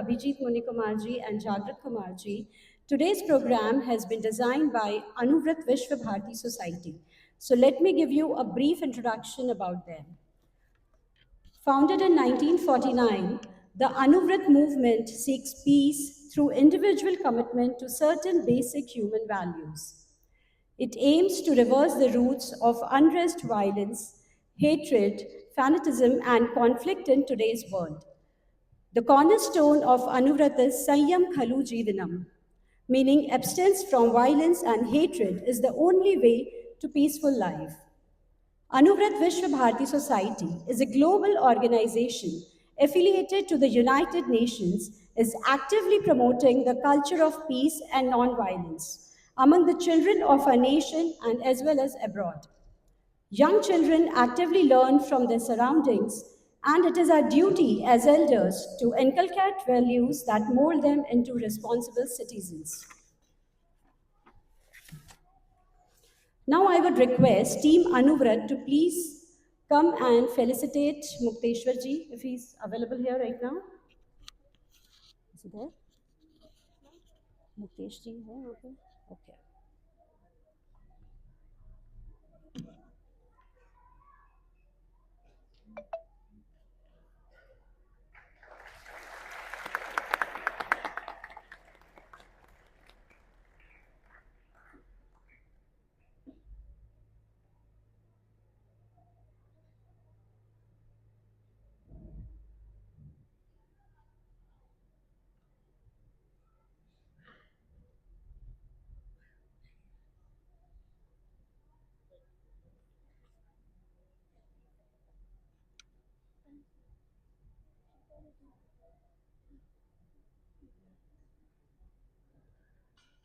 Abhijit Munikumarji and Jagrat Kumarji, today's program has been designed by Anuvrat Vishwa Bharati Society. So let me give you a brief introduction about them. Founded in 1949, the Anuvrat movement seeks peace through individual commitment to certain basic human values. It aims to reverse the roots of unrest, violence, hatred, fanatism, and conflict in today's world. The cornerstone of Anuvrat is Sanyam Khalu Jivanam, meaning abstinence from violence and hatred is the only way to peaceful life. Anuvrat Vishwa Bharati Society is a global organization affiliated to the United Nations, is actively promoting the culture of peace and non-violence among the children of our nation and as well as abroad. Young children actively learn from their surroundings, and it is our duty as elders to inculcate values that mold them into responsible citizens. Now I would request Team Anuvrat to please come and felicitate Mukteshwar ji if he's available here right now. Is he there? Muktesh ji, okay. Okay.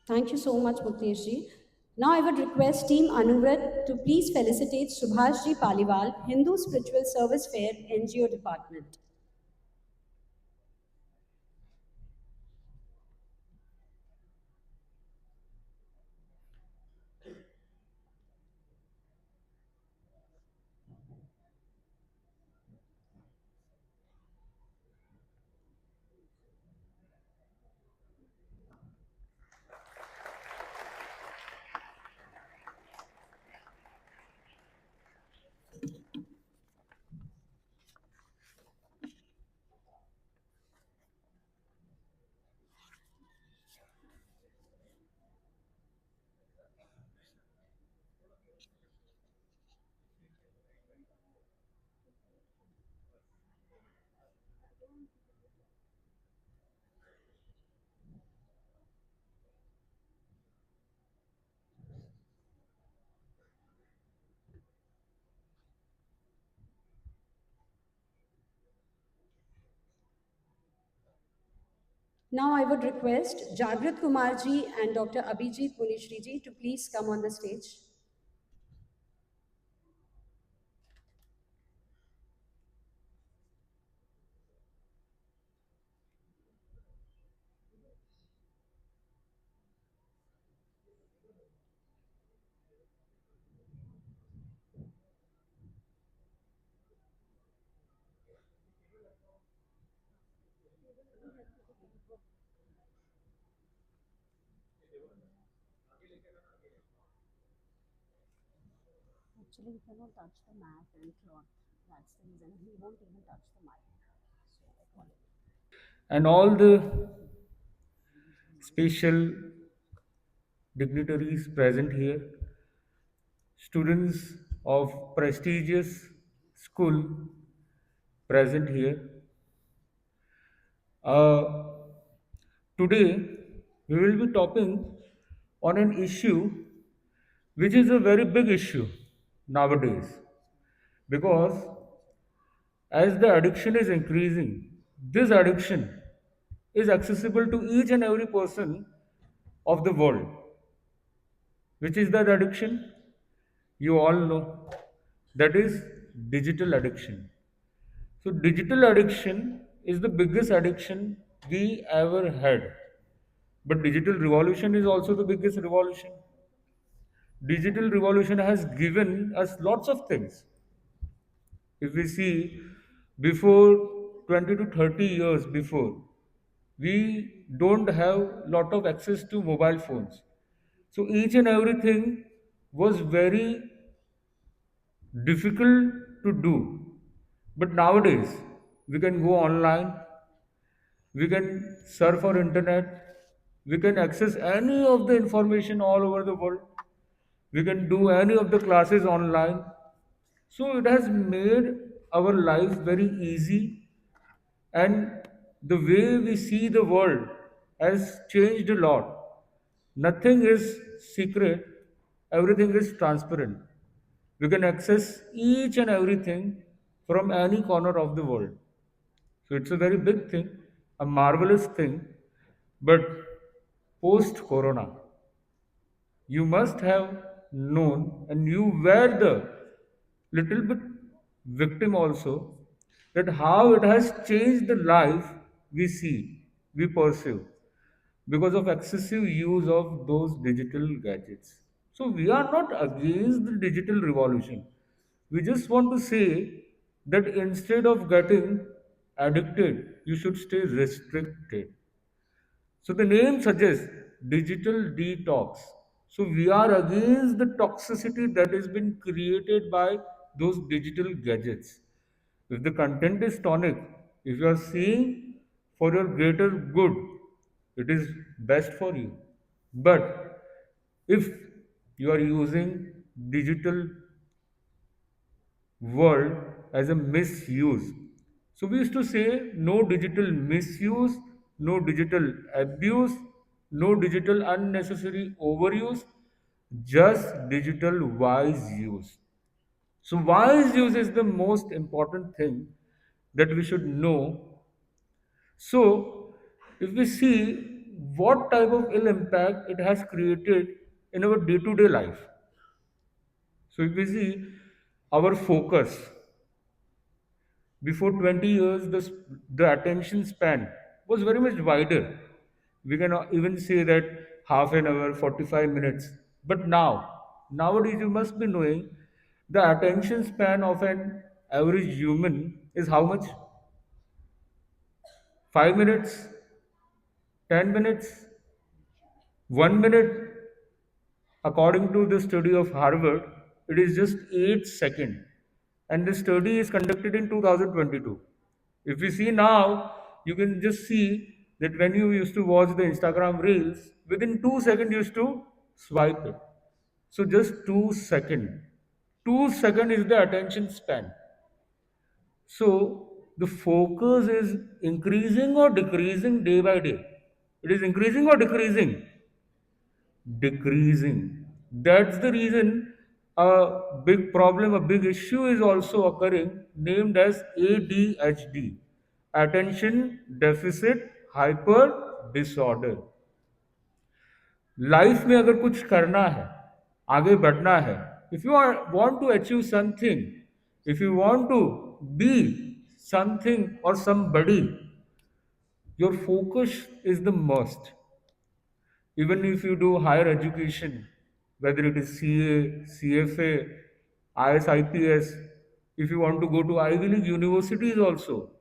Thank you so much, Muktesh ji. Now I would request Team Anuvrat to please felicitate Subhash ji Paliwal, Hindu Spiritual Service Fair NGO Department. Now I would request Jagrat Kumarji and Dr. Abhijit Munishri to please come on the stage. Actually, he cannot touch the mat and cloth. That's the reason he won't even touch the mic. So I call it. And all the special dignitaries present here, students of prestigious school present here. Uh, Today, we will be talking on an issue which is a very big issue nowadays because as the addiction is increasing, this addiction is accessible to each and every person of the world. Which is that addiction? You all know that is digital addiction. So, digital addiction is the biggest addiction we ever had. But digital revolution is also the biggest revolution. Digital revolution has given us lots of things. If we see before 20 to 30 years before, we don't have lot of access to mobile phones. So each and everything was very difficult to do. But nowadays, we can go online, we can surf our internet, we can access any of the information all over the world, we can do any of the classes online. So it has made our life very easy, and the way we see the world has changed a lot. Nothing is secret, everything is transparent. We can access each and everything from any corner of the world. So it's a very big thing, a marvelous thing. But post Corona, you must have known, and you were the little bit victim also, that how it has changed the life we see, we perceive, because of excessive use of those digital gadgets. So we are not against the digital revolution. We just want to say that instead of getting addicted, you should stay restricted. So the name suggests digital detox. So we are against the toxicity that has been created by those digital gadgets. If the content is tonic, if you are seeing for your greater good, it is best for you. But if you are using digital world as a misuse. So we used to say no digital misuse, no digital abuse, no digital unnecessary overuse, just digital wise use. So wise use is the most important thing that we should know. So if we see what type of ill impact it has created in our day-to-day life. So if we see our focus, before 20 years, the attention span was very much wider. We can even say that half an hour, 45 minutes. But nowadays, you must be knowing the attention span of an average human is how much? 5 minutes, 10 minutes, 1 minute. According to the study of Harvard, it is just 8 seconds. And the study is conducted in 2022. If we see now, you can just see that when you used to watch the Instagram reels, within 2 seconds you used to swipe it. So just 2 seconds. 2 seconds is the attention span. So the focus is increasing or decreasing day by day. It is increasing or decreasing? Decreasing. That's the reason a big problem, a big issue is also occurring, named as ADHD, Attention Deficit Hyper Disorder. Life में अगर कुछ करना है, आगे बढ़ना है, if you are want to achieve something, if you want to be something or somebody, your focus is the must. Even if you do higher education, whether it is CA, CFA, ISIPS, if you want to go to Ivy League universities also,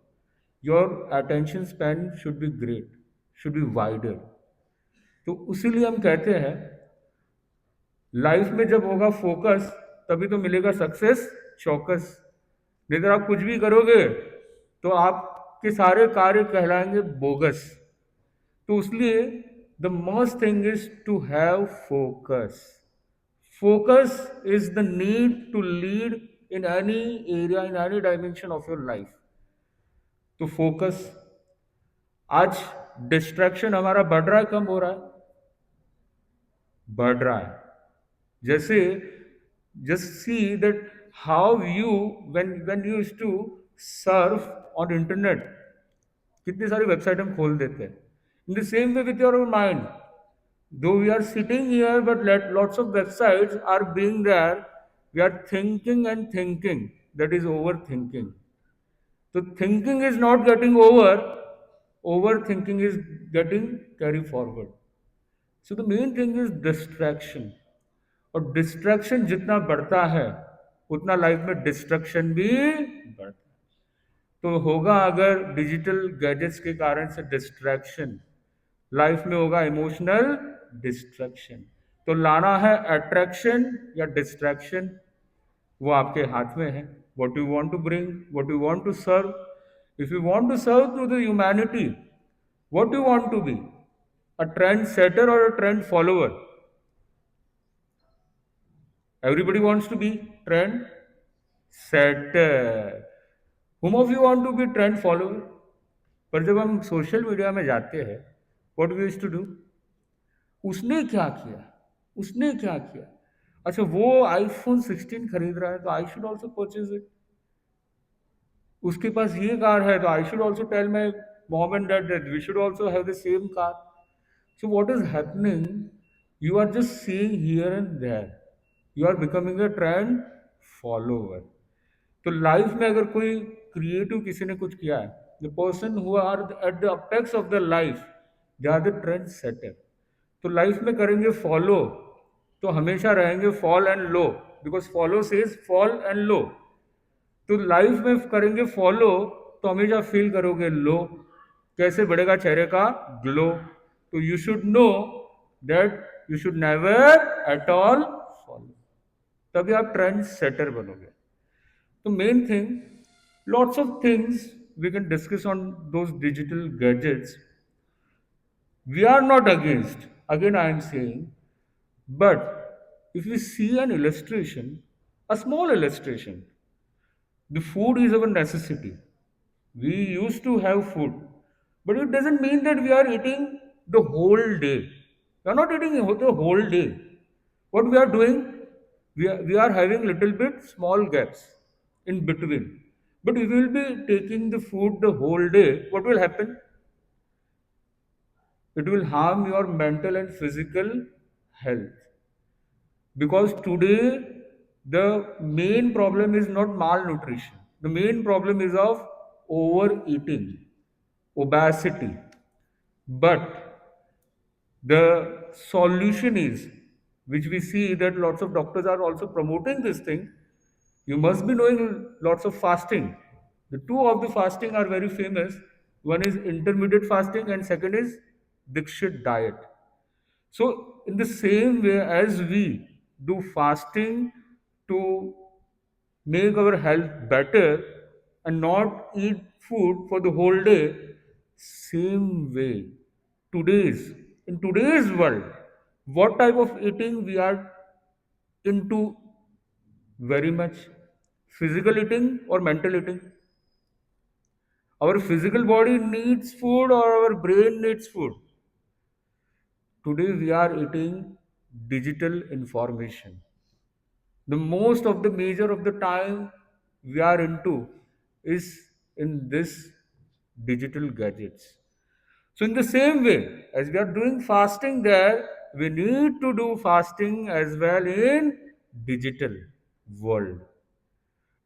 your attention span should be great, should be wider. तो उसीलिए हम कहते हैं life में जब होगा focus तभी तो मिलेगा सक्सेस चौकस। नहीं तो आप कुछ भी करोगे तो आपके सारे कार्य कहलाएंगे बोगस। तो इसलिए the must thing is to have focus. Focus is the need to lead in any area, in any dimension of your life. तो फोकस, आज डिस्ट्रैक्शन हमारा बढ़ रहा है कम हो रहा है? बढ़ रहा है। जैसे just see that how you when you used to surf on internet, कितनी सारी वेबसाइट हम खोल देते हैं। In the same way with your mind, though we are sitting here but lots of websites are being there, we are thinking and thinking, that is overthinking. So thinking is not getting over, overthinking is getting carried forward. So the main thing is distraction. और distraction जितना बढ़ता है उतना life में destruction भी बढ़ता है। तो होगा अगर डिजिटल गैजेट्स के कारण से डिस्ट्रैक्शन, लाइफ में होगा इमोशनल डिस्ट्रैक्शन। तो लाना है अट्रैक्शन या डिस्ट्रैक्शन, वो आपके हाथ में है। What you want to bring, what you want to serve. If you want to serve to the humanity, what you want to be, a trend setter or a trend follower? Everybody wants to be trend setter. Whom of you want to be trend follower? पर जब हम social media में जाते हैं, what we used to do, उसने क्या किया, उसने क्या किया, अच्छा वो आईफोन 16 खरीद रहा है तो I should also purchase it. उसके पास ये कार है तो I should also tell my mom and dad that we should also have the same car. So what is happening, you are just seeing here and there, you are becoming a trend follower. तो life में अगर कोई creative किसी ने कुछ किया है, the person who are at the apex of the life, they are the trend setter. तो लाइफ में करेंगे फॉलो तो हमेशा रहेंगे fall and low, because follow says fall and low. तो लाइफ में करेंगे फॉलो तो हमेशा फील करोगे लो। कैसे बढ़ेगा चेहरे का ग्लो? तो you should know that you should never at all follow, तभी आप ट्रेंड सेटर बनोगे। तो main thing, lots of things we can discuss on those digital gadgets. We are not against, again I am saying, but if we see an illustration, a small illustration, the food is our necessity. We used to have food, but it doesn't mean that we are eating the whole day. We are not eating the whole day. What we are doing, we are having little bit small gaps in between. But if we will be taking the food the whole day, what will happen? It will harm your mental and physical health. Because today the main problem is not malnutrition. The main problem is of overeating, obesity. But the solution is, which we see that lots of doctors are also promoting this thing, you must be knowing lots of fasting. The two of the fasting are very famous. One is intermittent fasting and second is Dikshit diet. So, in the same way as we do fasting to make our health better and not eat food for the whole day, same way, today's in today's world, what type of eating we are into very much? Physical eating or mental eating? Our physical body needs food or our brain needs food? Today we are eating digital information. The most of the major of the time we are into is in this digital gadgets. So in the same way as we are doing fasting there, we need to do fasting as well in digital world.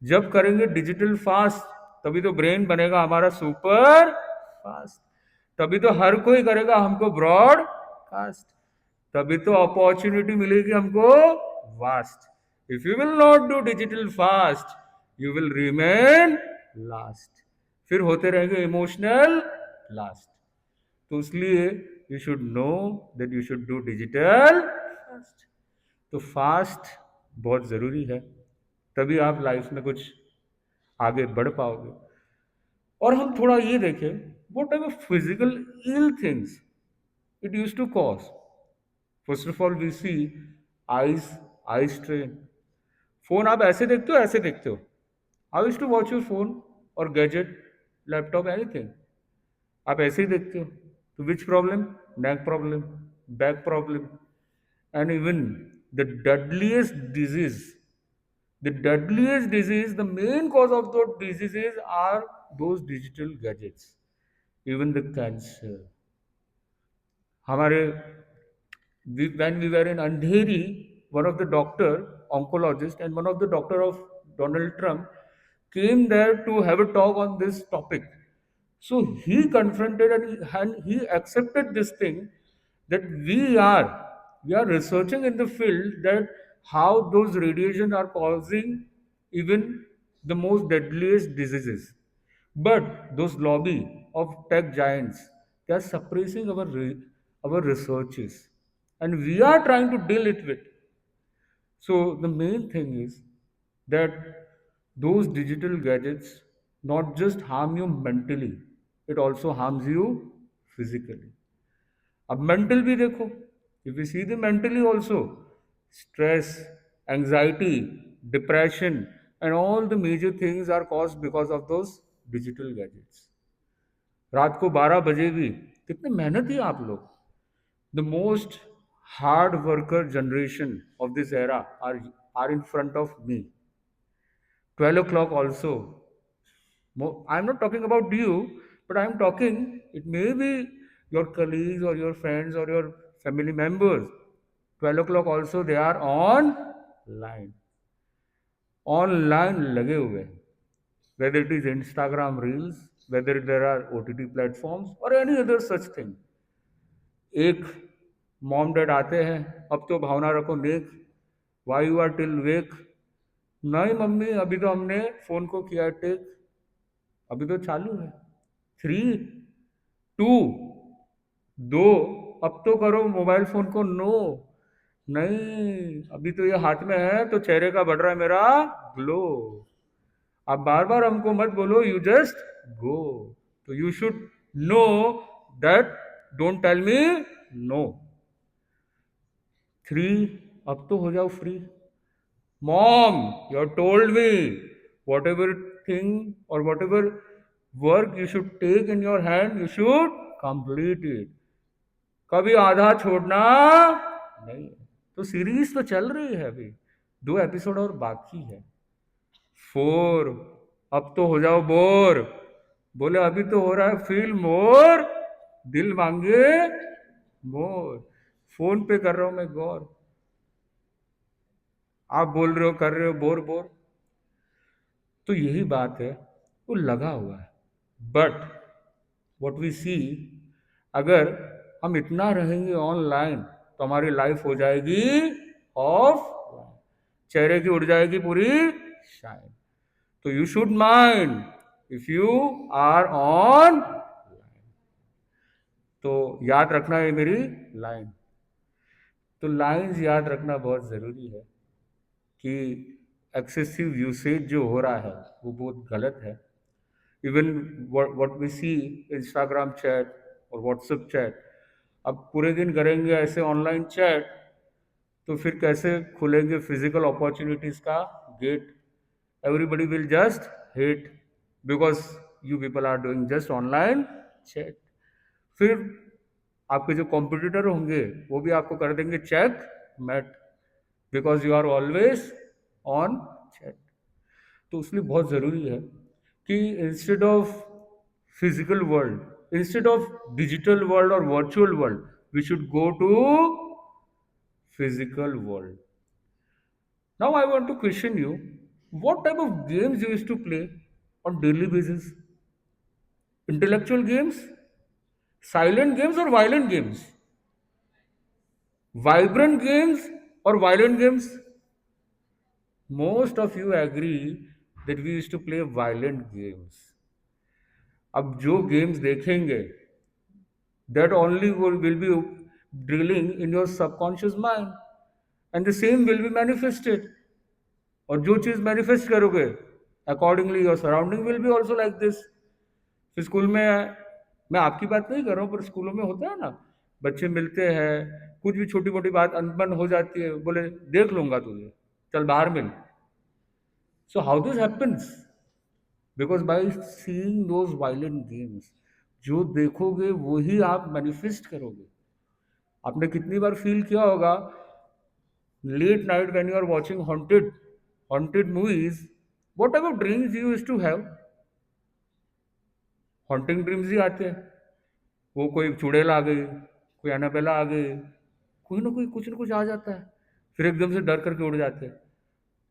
जब करेंगे digital fast तभी तो brain बनेगा हमारा super fast, तभी तो हर कोई करेगा हमको ब्रॉडकास्ट, तभी तो अपॉर्चुनिटी मिलेगी हमको vast. If you will not do digital fast, you will remain last, फिर होते रहेंगे इमोशनल लास्ट। तो इसलिए you should know that you should do digital fast. तो फास्ट बहुत ज़रूरी है, तभी आप लाइफ में कुछ आगे बढ़ पाओगे। और हम थोड़ा ये देखें, what type of physical ill things it use to cause. First of all we see eyes, eye strain. Phone आप ऐसे देखते हो, ऐसे देखते हो? I use to watch your phone और गैजेट, लैपटॉप, एनीथिंग, आप ऐसे ही देखते हो। तो which problem? Neck problem, back problem, and even the deadliest disease, the main cause of those diseases are those digital gadgets, even the cancer. हमारे when we were in Andheri, one of the doctor, oncologist, and one of the doctor of Donald Trump came there to have a talk on this topic. So he confronted and he accepted this thing that we are researching in the field that how those radiation are causing even the most deadliest diseases. But those lobby of tech giants, they are suppressing our researches, and we are trying to deal it with. So the main thing is that those digital gadgets not just harm you mentally, it also harms you physically. अब mental भी देखो, if you see the mentally also, stress, anxiety, depression, and all the major things are caused because of those digital gadgets. रात को 12 बजे भी कितने मेहनत ही आप लोग. The most hard worker generation of this era are in front of me. 12 o'clock also. I'm not talking about you, but I'm talking, it may be your colleagues or your friends or your family members. 12 o'clock also, they are online. Online लगे हुए हैं. Whether it is Instagram Reels, whether there are OTT platforms or any other such thing. एक mom dad आते हैं, अब तो भावना रखो नेक, why you are till वेक. नहीं मम्मी, अभी तो हमने फोन को किया टेक, अभी तो चालू है. 3, 2, दो, अब तो करो मोबाइल फोन को. नो, नहीं, अभी तो ये हाथ में है तो चेहरे का बढ़ रहा है मेरा ग्लो. आप बार बार हमको मत बोलो, यू जस्ट गो. तो you should know that, don't tell me no. 3, अब तो हो जाओ free. Mom, you have told me whatever thing or whatever work you should take in your hand, you should complete it. कभी आधा छोड़ना नहीं. तो सीरीज तो चल रही है अभी, 2 एपिसोड और बाकी है. 4, अब तो हो जाओ बोर. बोले अभी तो हो रहा है फील मोर, दिल मांगे मोर. फोन पे कर रहा हूं मैं गौर, आप बोल रहे हो कर रहे हो बोर बोर. तो यही बात है, वो लगा हुआ है. बट व्हाट वी सी, अगर हम इतना रहेंगे ऑनलाइन तो हमारी लाइफ हो जाएगी ऑफ, चेहरे की उड़ जाएगी पूरी शाइन. तो you should mind, if you are on, तो याद रखना है मेरी लाइन. तो लाइंस याद रखना बहुत ज़रूरी है कि एक्सेसिव यूसेज जो हो रहा है वो बहुत गलत है. Even what we see, Instagram chat और व्हाट्सएप चैट, अब पूरे दिन करेंगे ऐसे ऑनलाइन चैट, तो फिर कैसे खुलेंगे फिजिकल अपॉर्चुनिटीज़ का gate. Everybody will just hate because you people are doing just online chat. फिर आपके जो कॉम्पिटिटर होंगे वो भी आपको कर देंगे checkmate, because you are always on chat. तो इसलिए बहुत ज़रूरी है कि instead of physical world, instead of digital world और virtual world, we should go to physical world. Now I want to question you, what type of games you used to play on daily basis? Intellectual games, silent games or violent games? Vibrant games or violent games? Most of you agree that we used to play violent games. अब जो games देखेंगे, that only will be drilling in your subconscious mind, and the same will be manifested. और जो चीज़ manifest करोगे, accordingly your surrounding will be also like this. फिर school में, मैं आपकी बात नहीं कर रहा हूँ, पर स्कूलों में होता है ना, बच्चे मिलते हैं, कुछ भी छोटी मोटी बात अनबन हो जाती है, बोले देख लूंगा तुझे, चल बाहर मिल. So how this happens? Because by seeing those violent games, जो देखोगे वही आप मैनिफेस्ट करोगे. आपने कितनी बार फील किया होगा, late night when you are watching haunted movies, what type of dreams you used to have? Haunting dreams ही आते हैं. वो कोई चुड़ैल आ गई, कोई एनाबेला आ गई, कोई ना कोई कुछ ना कुछ आ जाता है, फिर एकदम से डर करके उड़ जाते हैं.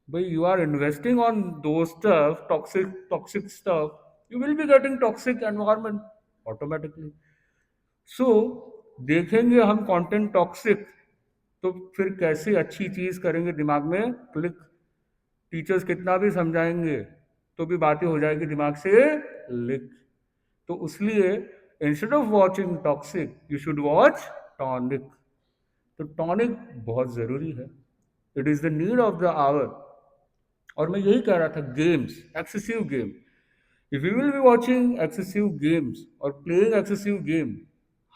भाई, you are investing on those stuff, toxic stuff, you will be getting toxic environment automatically. So देखेंगे हम कंटेंट टॉक्सिक, तो फिर कैसे अच्छी चीज करेंगे दिमाग में क्लिक. टीचर्स कितना भी समझाएंगे तो भी बातें हो जाएगी दिमाग से लिक। तो उसलिए instead of watching toxic you should watch tonic. तो टॉनिक बहुत ज़रूरी है, it is the need of the hour. और मैं यही कह रहा था, games, excessive game, if you will be watching excessive games और playing excessive game,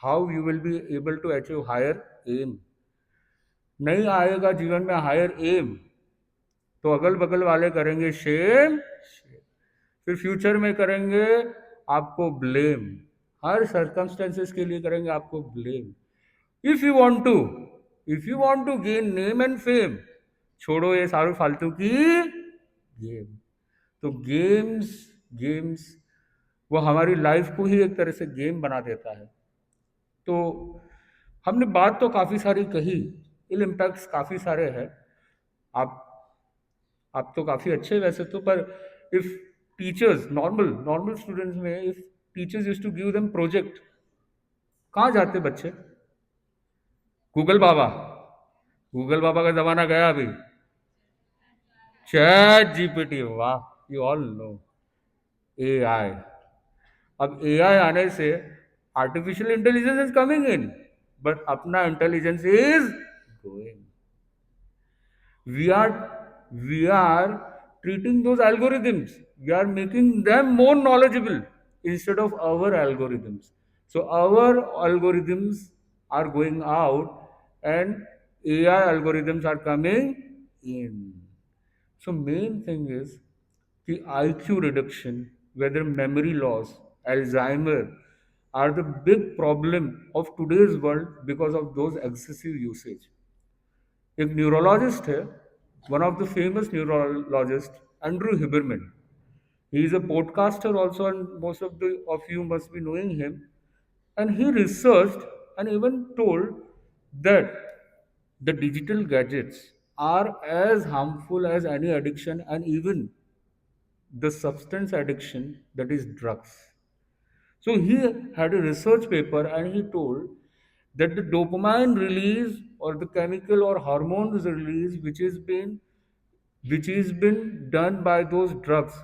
how you will be able to achieve higher aim? नहीं आएगा जीवन में हायर एम, तो अगल बगल वाले करेंगे शेम, फिर फ्यूचर में करेंगे आपको ब्लेम, हर सर्कमस्टेंसेस के लिए करेंगे आपको blame. If you want to if you want to gain name and fame, छोड़ो ये सारे फालतू की गेम। तो गेम्स गेम्स वो हमारी लाइफ को ही एक तरह से गेम बना देता है। तो हमने बात तो काफ़ी सारी कही, इल इम्पैक्ट्स काफ़ी सारे हैं। आप आप तो काफ़ी अच्छे वैसे तो, पर if teachers, normal normal students में, if teachers use to give them project, कहाँ जाते बच्चे? गूगल बाबा। गूगल बाबा का जमाना गया अभी। चैट जीपीटी, वाह, यू ऑल नो एआई। अब एआई आने से artificial intelligence is coming in, but अपना intelligence is going. We are we are treating those algorithms, we are making them more knowledgeable instead of our algorithms. So our algorithms are going out and AI algorithms are coming in. So main thing is the IQ reduction, whether memory loss, Alzheimer, are the big problem of today's world because of those excessive usage. एक neurologist है, one of the famous neurologist, Andrew Huberman. He is a podcaster also, and most of you must be knowing him. And he researched and even told that the digital gadgets are as harmful as any addiction, and even the substance addiction, that is drugs. So he had a research paper and he told that the dopamine release, or the chemical or hormones release, which is been done by those drugs,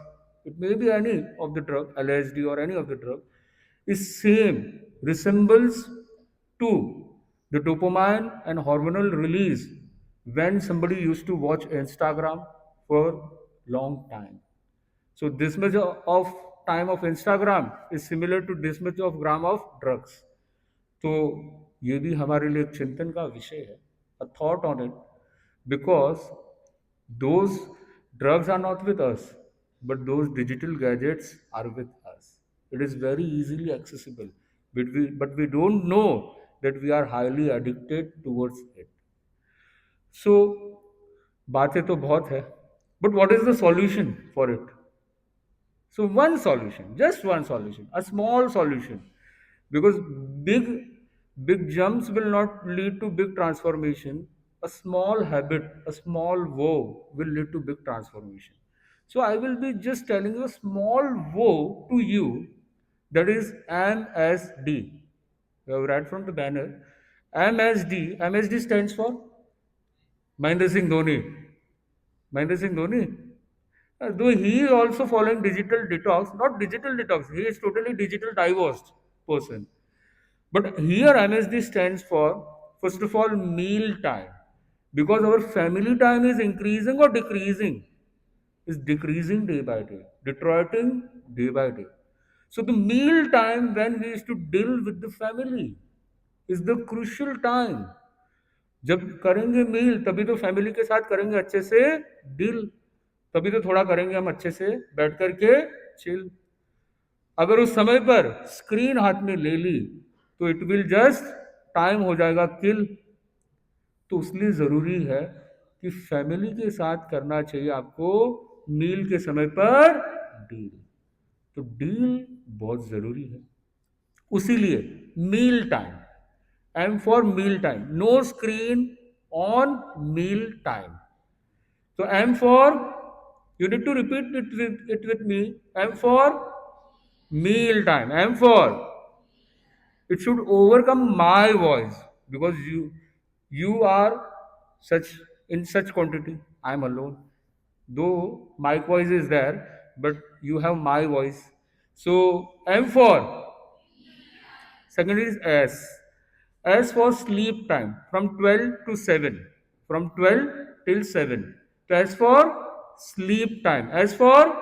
it may be any of the drug, LSD or any of the drug, is same, resembles to the dopamine and hormonal release when somebody used to watch Instagram for long time. So this much of time of Instagram is similar to this much of gram of drugs. तो ये भी हमारे लिए एक चिंतन का विषय है, a thought on it, because those drugs are not with us, but those digital gadgets are with us. It is very easily accessible, but we don't know that we are highly addicted towards it. So बातें तो बहुत है, but what is the solution for it? So one solution, just one solution, a small solution, because big big jumps will not lead to big transformation. A small habit, a small vow will lead to big transformation. So I will be just telling you a small vow to you, that is MSD. You have read from the banner. MSD. MSD stands for Mahendra Singh Dhoni. Mahendra Singh Dhoni. Though he is also following digital detox, not digital detox, he is totally digital divorced person. But here MSD stands for, first of all, meal time. Because our family time is increasing or decreasing? Is decreasing day by day, deteriorating day by day. So the meal time when we used to deal with the family is the crucial time. जब करेंगे मील तभी तो family के साथ करेंगे अच्छे से deal, तभी तो थोड़ा करेंगे हम अच्छे से बैठ करके चिल। अगर उस समय पर स्क्रीन हाथ में ले ली तो इट विल जस्ट टाइम हो जाएगा किल। तो इसलिए ज़रूरी है कि फैमिली के साथ करना चाहिए आपको मील के समय पर डील। तो डील बहुत ज़रूरी है, उसीलिए meal time, M for meal time, no screen on meal time. So M for, you need to repeat it with me. M for meal time. M for, it should overcome my voice, because you are such in such quantity. I'm alone. Though my voice is there, but you have my voice. So M for second is S. S for sleep time from 12 to 7. From 12 till 7. So S for sleep time. S for,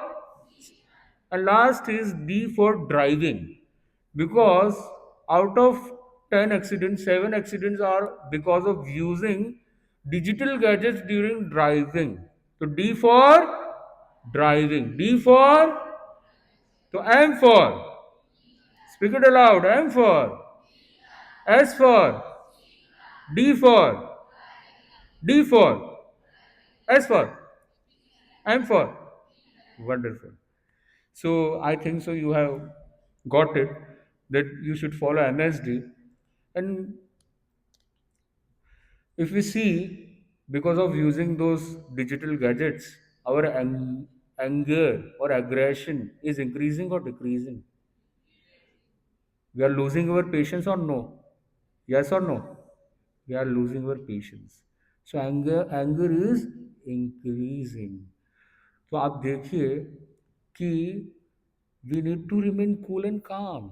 and last is D for driving. Because out of 10 accidents, 7 accidents are because of using digital gadgets during driving. So D for driving. D for, so M for, speak it aloud. M for, S for, D for, D for, S for, M for. Wonderful. So I think so you have got it that you should follow MSD. And if we see, because of using those digital gadgets, our anger or aggression is increasing or decreasing. We are losing our patience or no? Yes or no? We are losing our patience. So anger is increasing. तो आप देखिए कि we need to remain cool and calm.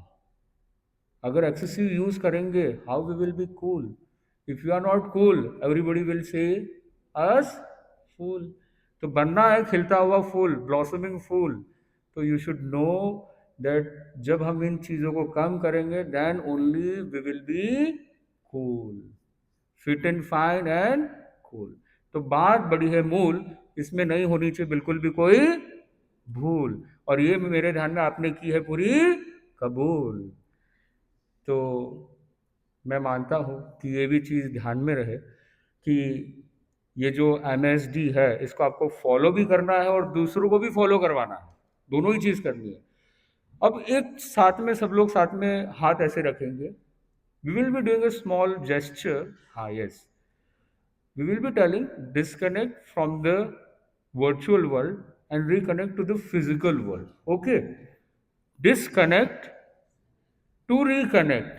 अगर excessive use करेंगे how we will be cool. If you are not cool everybody will say us फूल. तो बनना है खिलता हुआ फूल, ब्लॉसमिंग फूल. तो यू शुड नो दैट जब हम इन चीज़ों को कम करेंगे then only we will be cool, fit and fine and cool. तो बात बड़ी है मूल, इसमें नहीं होनी चाहिए बिल्कुल भी कोई भूल. और ये मेरे ध्यान में आपने की है पूरी कबूल. तो मैं मानता हूँ कि ये भी चीज़ ध्यान में रहे कि ये जो MSD है इसको आपको फॉलो भी करना है और दूसरों को भी फॉलो करवाना है. दोनों ही चीज़ करनी है. अब एक साथ में सब लोग साथ में हाथ ऐसे रखेंगे. We will be doing a small gesture. हाँ, yes, we will be telling disconnect from the virtual world and reconnect to the physical world. Okay, disconnect to reconnect.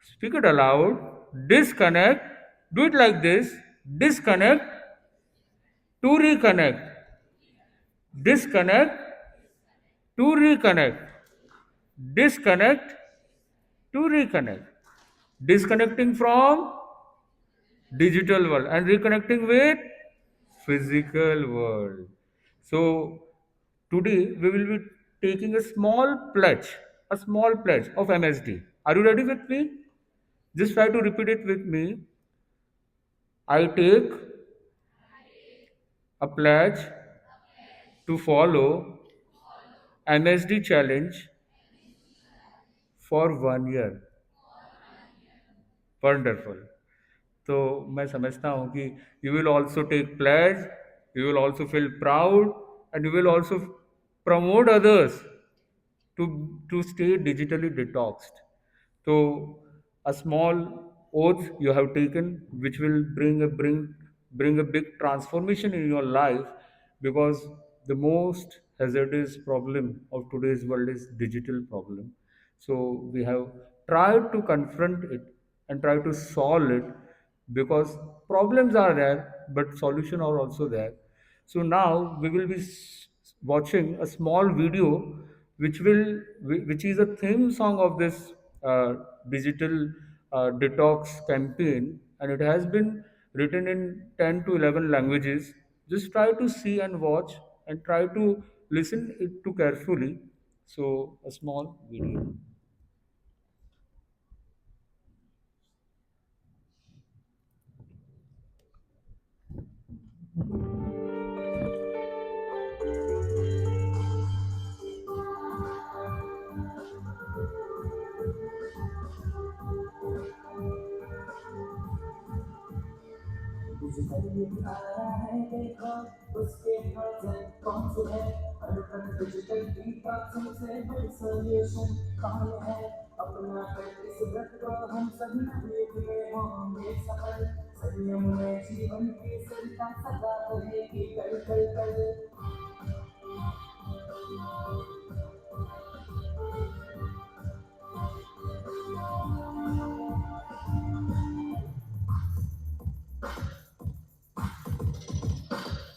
Speak it aloud. Disconnect. Do it like this. Disconnect to reconnect. Disconnect to reconnect. Disconnect to reconnect. Disconnecting from digital world and reconnecting with physical world. So today we will be taking a small pledge of MSD. Are you ready with me? Just try to repeat it with me. I take a pledge to follow MSD challenge for 1 year. Wonderful. तो मैं समझता हूँ कि you will also take pledge, you will also feel proud and you will also promote others to stay digitally detoxed. So a small oath you have taken which will bring a big transformation in your life, because the most hazardous problem of today's world is digital problem. So we have tried to confront it and try to solve it, because problems are there but solution are also there. So now we will be watching a small video which is a theme song of this digital detox campaign, and it has been written in 10 to 11 languages. Just try to see and watch and try to listen it to carefully. So a small video. Digital युग आया है देखो, उसके फायदे कौन से हैं? Urban digital detoxing से बड़ी सॉल्यूशन कौन है? अपना कर इस व्रत को हम सभी देख में होंगे सफल. संयम में जीवन की सरिता सदा बहेगी कल कल कल.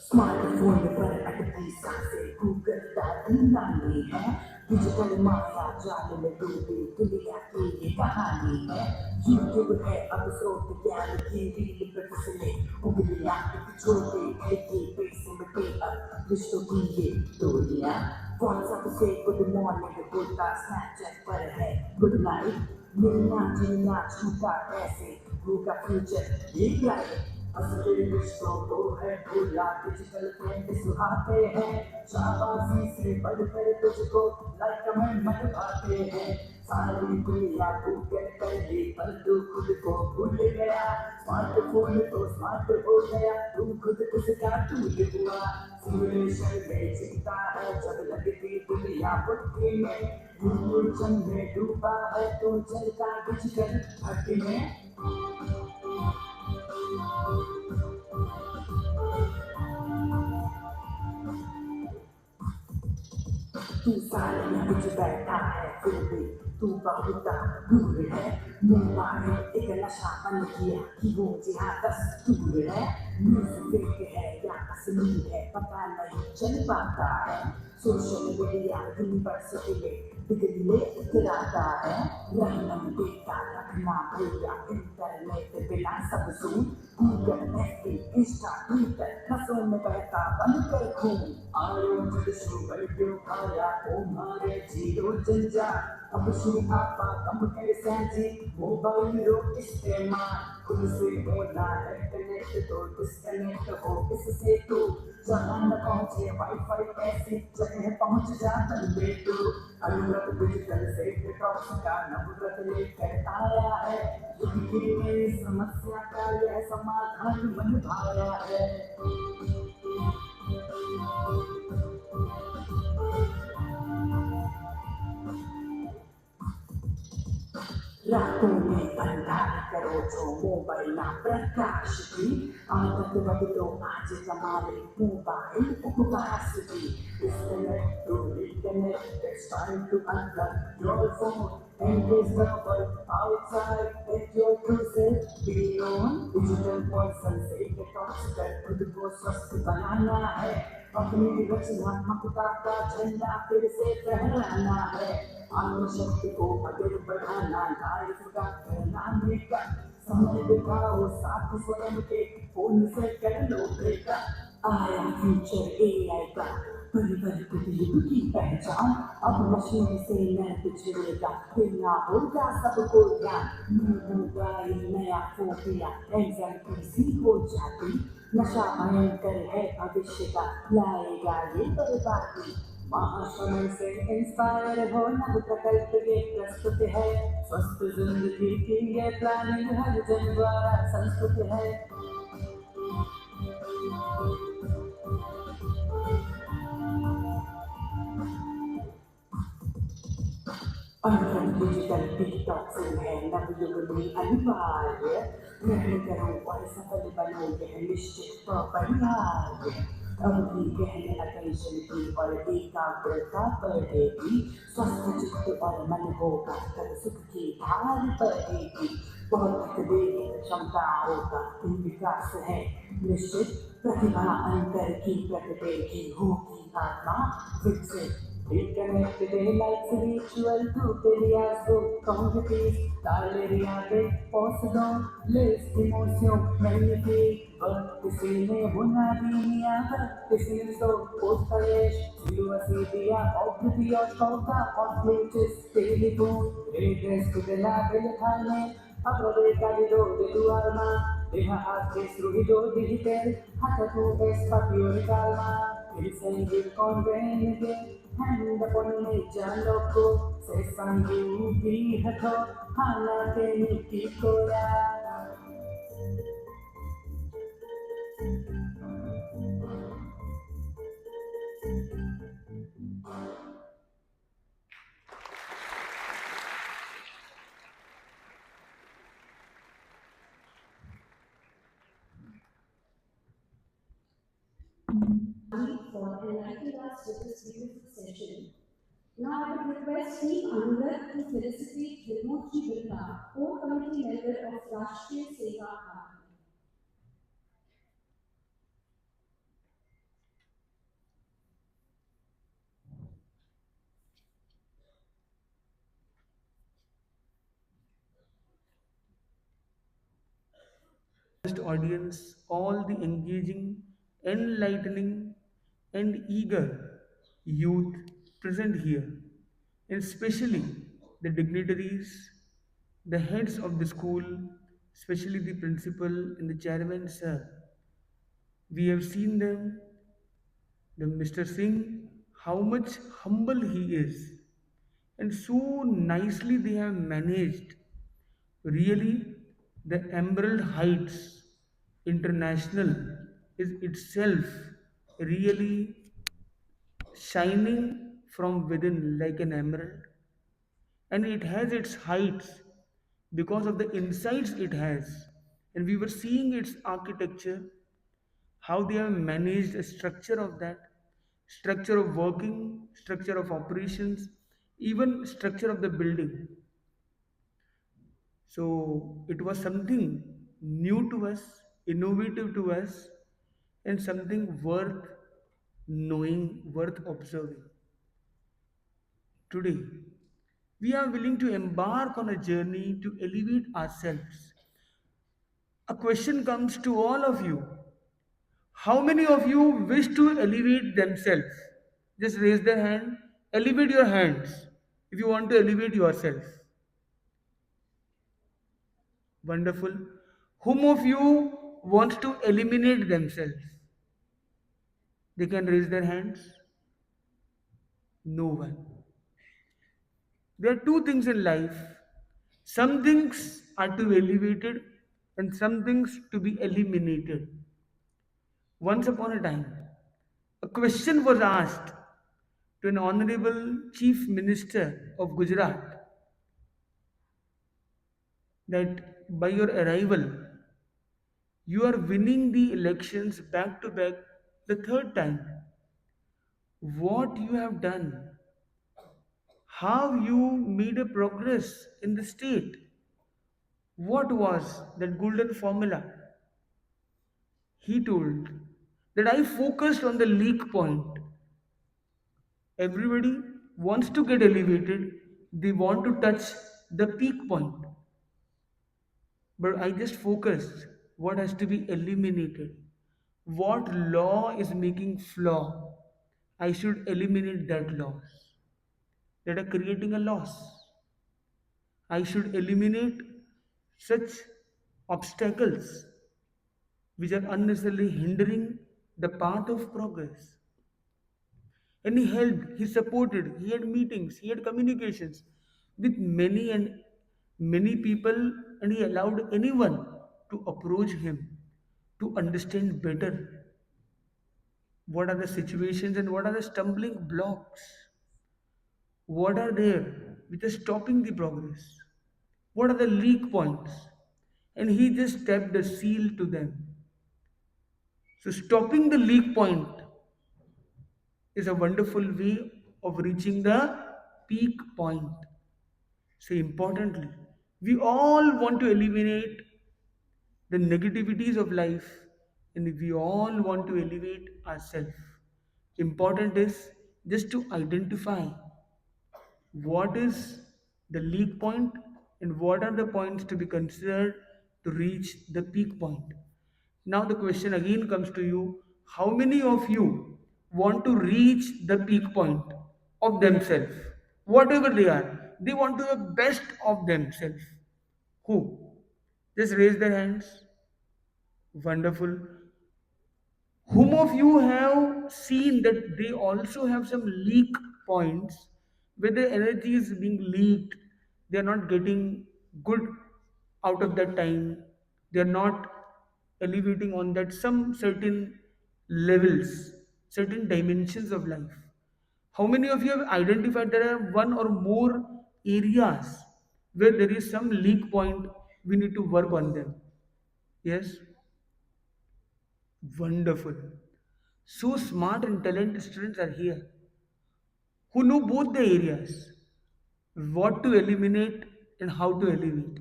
स्मार्टफोन पर अटकी सांसें गूगल का नामी है. डिजिटल माया जाल में डूबी दुनिया की ये कहानी है। यूट्यूब है अब स्रोत ज्ञान की रील पे फिसले उंगलियां एक छोटी खिड़की पे सिमटे अब रिश्तों की ये दूरियां। व्हाट्सएप से गुड मॉर्निंग बोलता स्नैपचैट पर है गुड नाइट। मिलना जुलना छूटा ऐसे होगा फ्यूचर ये लाइफ। असली रिश्तों को है भूला डिजिटल फ्रेंड सुहाते हैं। शाबाशी से बढ़कर तुझको लाइक कमेंट मत पाते हैं। सारी दुनिया गूगल कर ली पर तू खुद को भूल गया। स्मार्टफोन तो स्मार्ट हो गया तू खुद उसका टूट हुआ। सिमुलेशन में जीता है जब लगती दुनिया बुद्धि में। रिवॉल्यूशन में डूबा है तो चलता डिजिटल भट्टी में। तू सामने कुछ बैठा है फिर भी तू बहुत दूर है। मोबाइल एक नशा बन गया कि वो जहाँ दस्तूर है। म्यूजिक है या असली है पता नहीं चल पाता है। सोशल मीडिया यूनिवर्सिटी में डिग्री ले इतराता है। रहना बेटा रखना भैया इंटरनेट बिना सब सुन। गूगल एफबी इंस्टा ट्विटर नसों में बहता बंद कर खून। आयो जब शुगर क्यों खाया ओ मारे जीरो जंजा। अब शुरू आपा कम कर सैजी मोबाइल रो इस्तेमाल। खुद से होना है कनेक्ट तो डिस्कनेक्ट हो इससे तू। जहाँ न पहुँचे वाईफाई ऐसी जगह पहुँच जा बंदे तू। अनुव्रत डिजिटल से डिटॉक्स का नवव्रत लेकर आया है। दुख की नई समस्या का यह समाधान बन पाया है। रातों में अंधार करो जो मोबाइल ना प्रकाश की। आदत बदलो आज कमाले मोबाइल उपवास की। Disconnect to reconnect, it's time to unplug your phone. Engage the world outside, let your true self be known. Digital poison से detox कर खुद को स्वस्थ बनाना है। अपनी रचनात्मकता का झंडा फिर से फहराना है। आत्म शक्ति को अगर बढ़ाना लाइफ का करना बेटा। समय बिताओ साथ स्वयं के फोन से कर लो बेटा। आया फ्यूचर एआई का परिवर्तित युग की पहचान। अब मशीन से न पिछड़ेगा फिर ना होगा सबको ज्ञान। मोबाइल नया फोबिया एंजाइटी सी हो जाती। नशा भयंकर है भविष्य का लाएगा ये बर्बादी। महाश्रम से इंस्पायर हो नव प्रकल्प ये प्रस्तुत है। स्वस्थ जिंदगी की ये प्लानिंग हर जन द्वारा संस्कृत है। अनफन डिजिटल डिटॉक्सिंग है नवयुग में अनिवार्य। ग्रहण करो और सफल बनो यह निश्चित अपरिहार्य। अवधि गहन अटेंशन की और एकाग्रता बढ़ेगी। स्वस्थ चित्त और मन होगा तब सुख की धार बढ़ेगी। बौद्धिक देह क्षमताओं का विकास है निश्चित। प्रतिभा अंतर की प्रकटेगी होगी आत्मा विकसित। Reconnect today like spiritual tutorials to communities. Galería de Poseidon, les emoción magnifique. Vaticine bunadia, vaticine so postalesh. Siluasidia, obvious, causa, obvious, telephone. Redes to the label, aprovecha de tu alma. Deja destruido digital, hasta tu espacio de calma. Listen, give conveniente, hand upon nature loco. Se sangue di hato, hala te nutikoya. For enlightening us with this beautiful session. Now I would request Team Anuvrat to felicitate Hirmukhi Birla, core committee member of Rashtriya Seva Bharati. audience, all the engaging, enlightening, and eager youth present here, and especially the dignitaries, the heads of the school, especially the principal and the chairman, sir. We have seen them, the Mr. Singh, how much humble he is, and so nicely they have managed. Really, the Emerald Heights International is itself really shining from within like an emerald, and it has its heights because of the insights it has. And we were seeing its architecture, how they have managed a structure of that, structure of working, structure of operations, even structure of the building. So it was something new to us, innovative to us, and something worth knowing, worth observing. Today, we are willing to embark on a journey to elevate ourselves. A question comes to all of you. How many of you wish to elevate themselves? Just raise their hand. Elevate your hands if you want to elevate yourself. Wonderful. Whom of you wants to eliminate themselves? They can raise their hands. No one. There are two things in life. Some things are to be elevated and some things to be eliminated. Once upon a time, a question was asked to an honorable chief minister of Gujarat that by your arrival, you are winning the elections back to back the third time. What you have done, how you made a progress in the state, what was that golden formula? He told that I focused on the leak point. Everybody wants to get elevated, they want to touch the peak point. But I just focused what has to be eliminated. What law is making flaw? I should eliminate that laws that are creating a loss. I should eliminate such obstacles which are unnecessarily hindering the path of progress. And he helped, he supported, he had meetings, he had communications with many and many people, and he allowed anyone to approach him to understand better what are the situations and what are the stumbling blocks, what are there which are stopping the progress, what are the leak points, and he just stepped a seal to them. So stopping the leak point is a wonderful way of reaching the peak point. So, importantly, we all want to eliminate the negativities of life and we all want to elevate ourselves. Important is just to identify what is the leak point and what are the points to be considered to reach the peak point. Now, the question again comes to you, how many of you want to reach the peak point of themselves? Whatever they are, they want to the best of themselves. Who? Just raise their hands. Wonderful. Whom of you have seen that they also have some leak points where the energy is being leaked? They are not getting good out of that time. They are not elevating on that some certain levels, certain dimensions of life. How many of you have identified there are one or more areas where there is some leak point, we need to work on them? Yes? Wonderful. So smart and talented students are here who know both the areas, what to eliminate and how to elevate.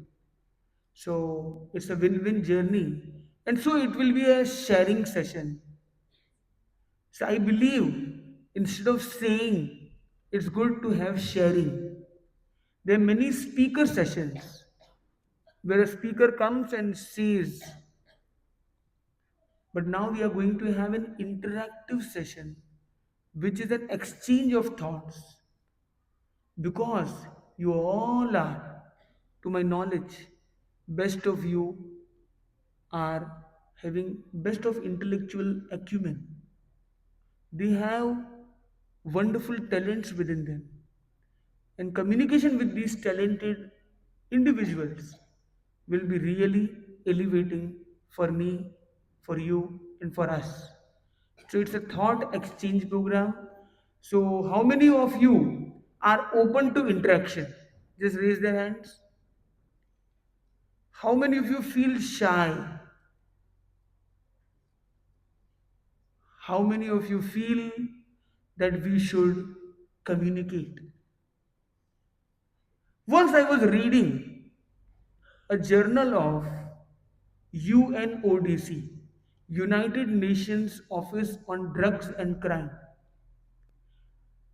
So it's a win win journey. And so it will be a sharing session. So I believe instead of saying, it's good to have sharing. There are many speaker sessions where a speaker comes and says But now we are going to have an interactive session, which is an exchange of thoughts, because you all are, to my knowledge, best of you are having best of intellectual acumen. They have wonderful talents within them, and communication with these talented individuals will be really elevating for me, for you, and for us. So it's a thought exchange program. So how many of you are open to interaction? Just raise their hands. How many of you feel shy? How many of you feel that we should communicate? Once I was reading a journal of UNODC, United Nations Office on Drugs and Crime,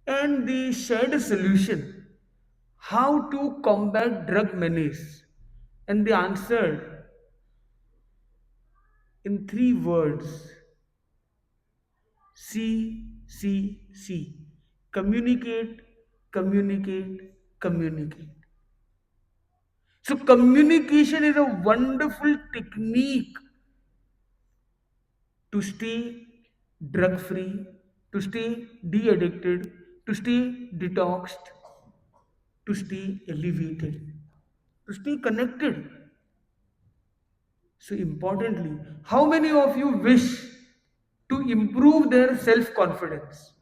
and they shared a solution how to combat drug menace. And they answered in three words: C. Communicate, communicate, communicate. So, communication is a wonderful technique to stay drug free, to stay de addicted, to stay detoxed, to stay elevated, to stay connected. So, importantly, how many of you wish to improve their self confidence?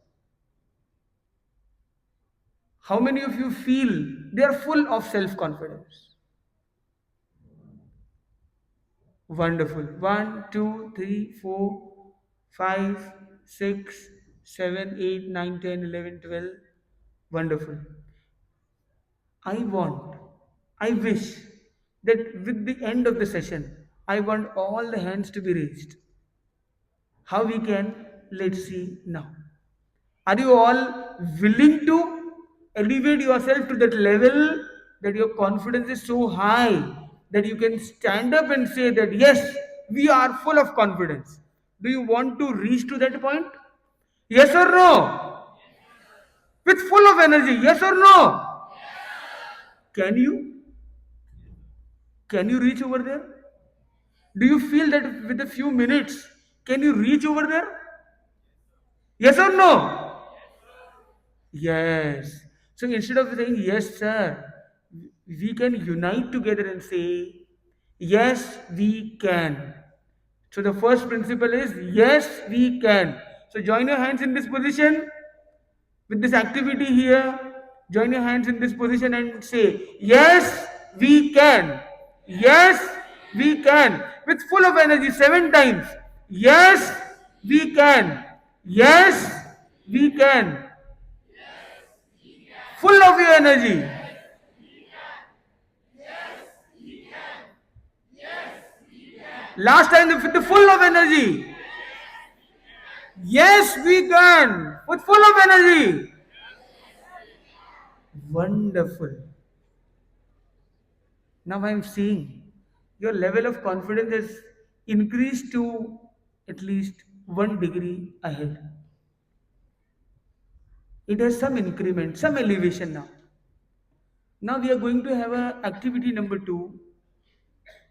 How many of you feel they are full of self confidence? Wonderful. One, two, three, four, 5, 6, 7, 8, 9, 10, 11, 12. Wonderful. I want, I wish that with the end of the session, I want all the hands to be raised. How we can? Let's see now. Are you all willing to elevate yourself to that level that your confidence is so high that you can stand up and say that yes, we are full of confidence? Do you want to reach to that point? Yes or no? With full of energy, yes or no? Can you? Can you reach over there? Do you feel that with a few minutes, can you reach over there? Yes or no? Yes. So instead of saying yes, sir, we can unite together and say, yes, we can. So the first principle is yes, we can. So join your hands in this position with this activity here. Join your hands in this position and say, yes, we can. Yes, we can. With full of energy, 7 times. Yes, we can. Yes, we can. Full of your energy. Last time with the full of energy. Yes, we can. With full of energy. Wonderful. Now I am seeing your level of confidence has increased to at least 1 degree ahead. It has some increment, some elevation now. Now we are going to have a activity number 2.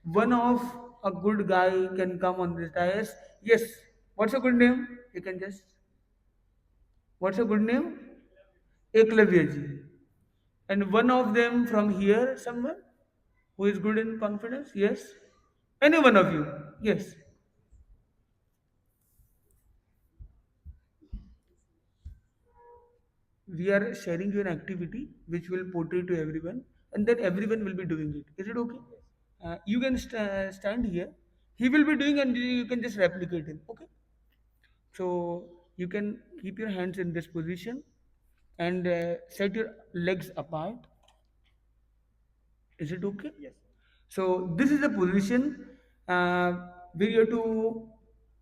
One of a good guy can come on this dais. Yes. What's a good name? You can just. What's a good name? Eklavya ji. And one of them from here, someone who is good in confidence? Yes. Any one of you? Yes. We are sharing you an activity which will portray to everyone, and then everyone will be doing it. Is it okay? You can stand here. He will be doing, and you can just replicate him. Okay. So you can keep your hands in this position and set your legs apart. Is it okay? Yes. So this is the position uh, where you have to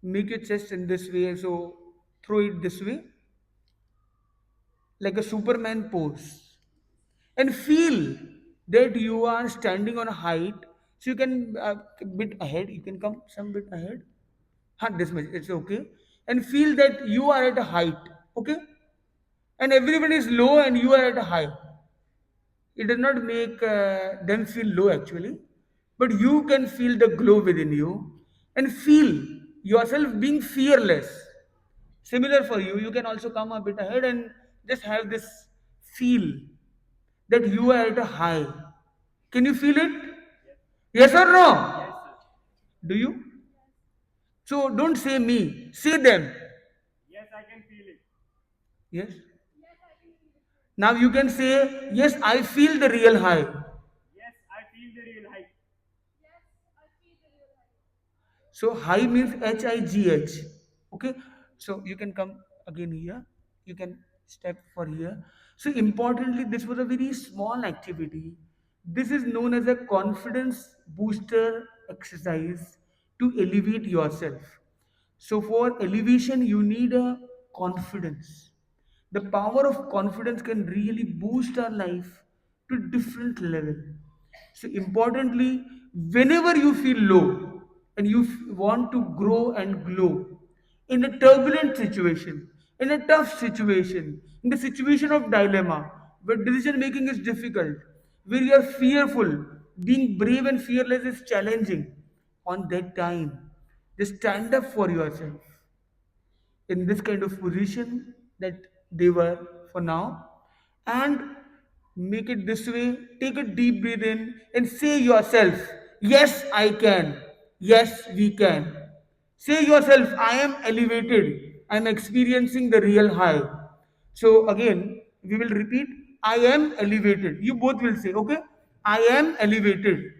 make your chest in this way. So throw it this way like a Superman pose, and feel that you are standing on a height. So you can bit ahead. You can come some bit ahead. This much, it's okay. And feel that you are at a height, okay? And everyone is low and you are at a high. It does not make them feel low actually, but you can feel the glow within you and feel yourself being fearless. Similar for you, you can also come a bit ahead and just have this feel that you are at a high. Can you feel it? Yes or no? Do you? So don't say me, say them. Yes. Now you can say, yes, I feel the real high. So high means HIGH. Okay. So you can come again here. You can step for here. So importantly, this was a very small activity. This is known as a confidence booster exercise to elevate yourself. So for elevation, you need a confidence. The power of confidence can really boost our life to different level. So importantly, whenever you feel low and you want to grow and glow in a turbulent situation, in a tough situation, in the situation of dilemma, where decision making is difficult, where you are fearful, being brave and fearless is challenging, on that time, just stand up for yourself in this kind of position that they were for now, and make it this way. Take a deep breath in and say yourself, yes I can, yes we can. Say yourself, I am elevated, I am experiencing the real high. So again we will repeat, I am elevated. You both will say, okay, I am elevated.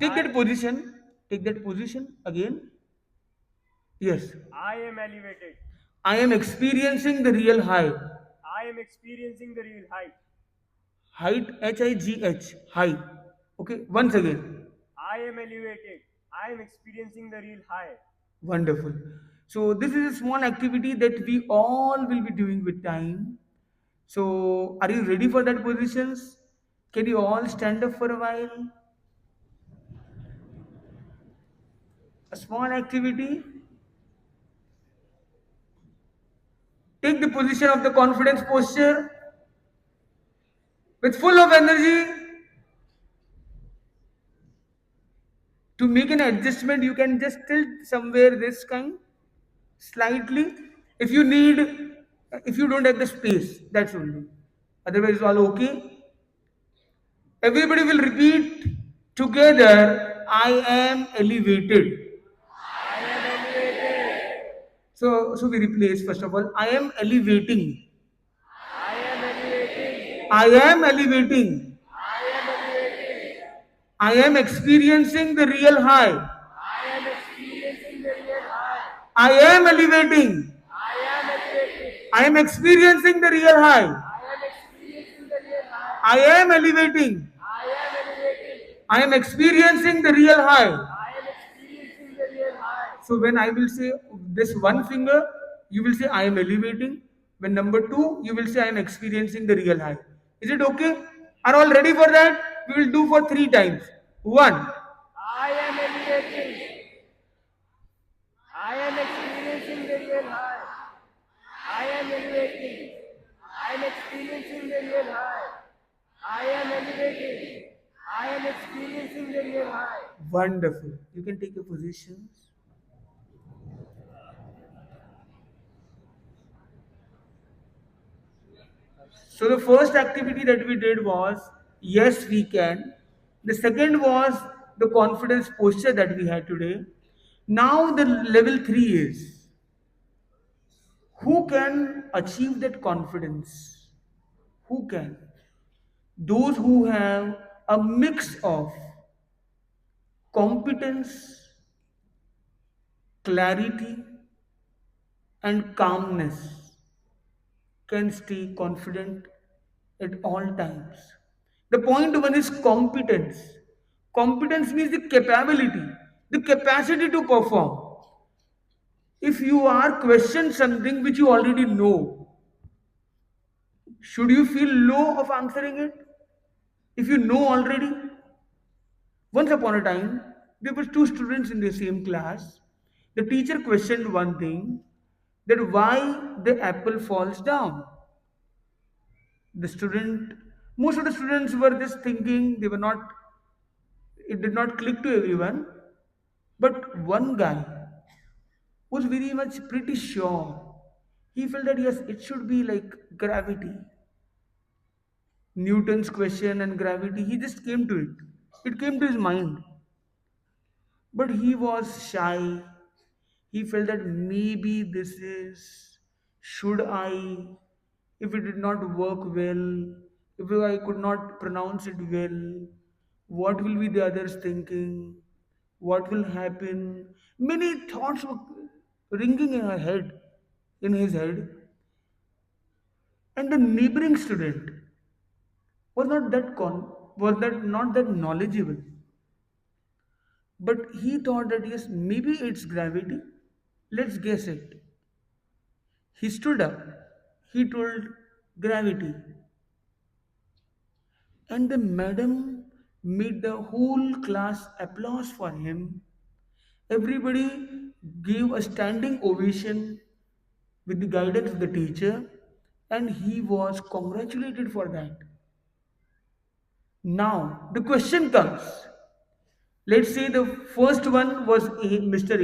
Take that position. Take that position again. Yes. I am experiencing the real high. Height, HIGH, high. Okay, once again. Wonderful. So, this is a small activity that we all will be doing with time. So, are you ready for that positions? Can you all stand up for a while? A small activity. Take the position of the confidence posture with full of energy. To make an adjustment, you can just tilt somewhere this kind slightly. If you need, if you don't have the space, that's only. Otherwise, all okay. Everybody will repeat together. I am elevated. So we replace first of all. I am elevating. I am elevating. I am experiencing the real high. I am elevating. I am experiencing the real high. I am elevating. I am experiencing the real high. So when I will say this one finger, you will say I am elevating. When number two, you will say I am experiencing the real high. Is it okay? Are all ready for that? We will do for 3 times. One, wonderful. You can take your positions. So the first activity that we did was yes, we can. The second was the confidence posture that we had today. Now the level 3 is who can achieve that confidence? Who can? Those who have a mix of competence, clarity, and calmness can stay confident at all times. The point one is competence. Competence means the capability, the capacity to perform. If you are questioned something which you already know, should you feel low of answering it? If you know already, once upon a time, There were two students in the same class. The teacher questioned one thing, that why the apple falls down. The student, most of the students were just thinking, they were not, it did not click to everyone. But one guy was very much pretty sure. He felt that yes, it should be like gravity. Newton's question and gravity, he just came to it. It came to his mind. But he was shy. He felt that maybe this is, should I, if it did not work well, if I could not pronounce it well, what will be the others thinking? What will happen? Many thoughts were ringing in her head, in his head. And the neighboring student was not that was that not that knowledgeable. But he thought that yes, maybe it's gravity. Let's guess it. He stood up. He told gravity. And the madam made the whole class applause for him. Everybody gave a standing ovation with the guidance of the teacher, and he was congratulated for that. Now, the question comes. Let's say the first one was Mr.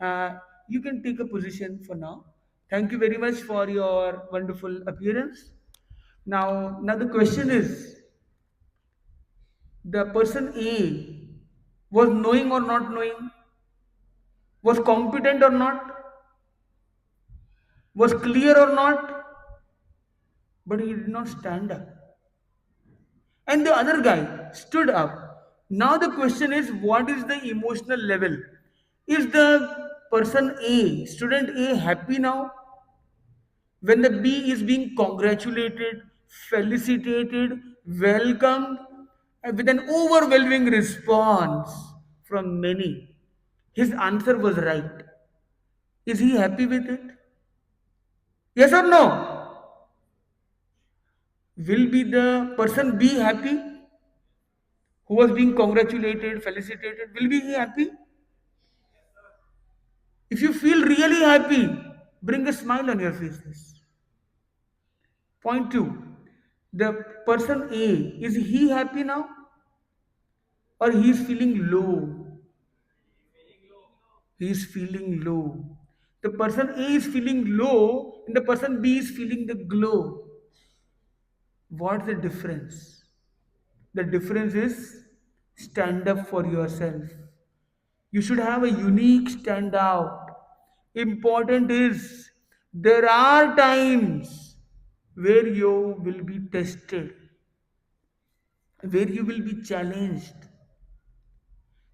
A. You can take a position for now. Thank you very much for your wonderful appearance. Now the question is, the person A was knowing or not knowing, was competent or not, was clear or not, but he did not stand up. And the other guy stood up. Now the question is, what is the emotional level? Is the person A, student A, happy now? When the B is being congratulated, felicitated, welcomed, and with an overwhelming response from many. His answer was right. Is he happy with it? Yes or no? Will be the person B happy who was being congratulated, felicitated? Will be he happy? If you feel really happy, bring a smile on your faces. Point two, the person A, is he happy now? Or he is feeling low? He is feeling low. The person A is feeling low and the person B is feeling the glow. What's the difference? The difference is stand up for yourself. You should have a unique standout. Important is there are times where you will be tested, where you will be challenged.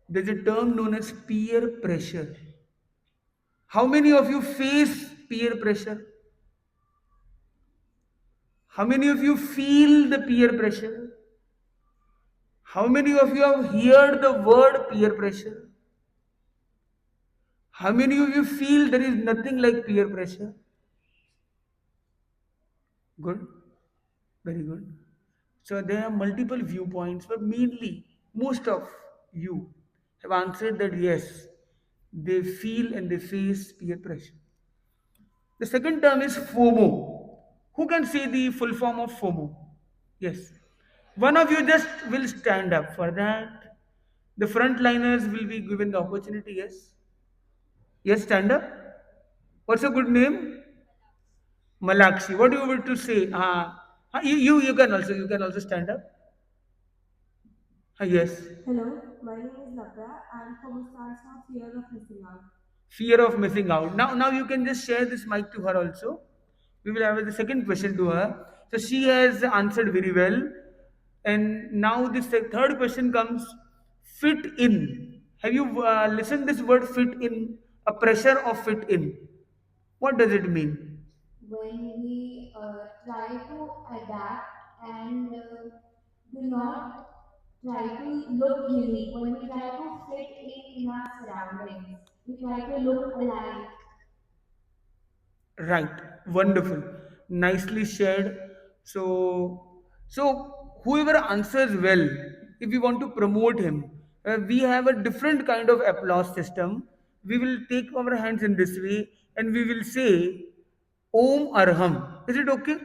There's a term known as peer pressure. How many of you face peer pressure? How many of you feel the peer pressure? How many of you have heard the word peer pressure? How many of you feel there is nothing like peer pressure? Good, very good. So there are multiple viewpoints, but mainly most of you have answered that yes, they feel and they face peer pressure. The second term is FOMO. Who can say the full form of FOMO? Yes. One of you just will stand up for that. The frontliners will be given the opportunity. Yes. Yes, stand up. What's a good name? Malakshi. What do you want to say? You can also stand up. Yes. Hello, my name is Navya and FOMO stands for fear of missing out. Fear of missing out. Now you can just share this mic to her also. We will have the second question to her. So she has answered very well. And now this third question comes, fit in. Have you listened this word fit in? A pressure of fit in. What does it mean? When we try to adapt and do not try to look unique, when we try to fit in our surroundings, we try to look alike. Right. Wonderful. Nicely shared. So whoever answers well, if we want to promote him, we have a different kind of applause system. We will take our hands in this way and we will say Om Arham. Is it okay?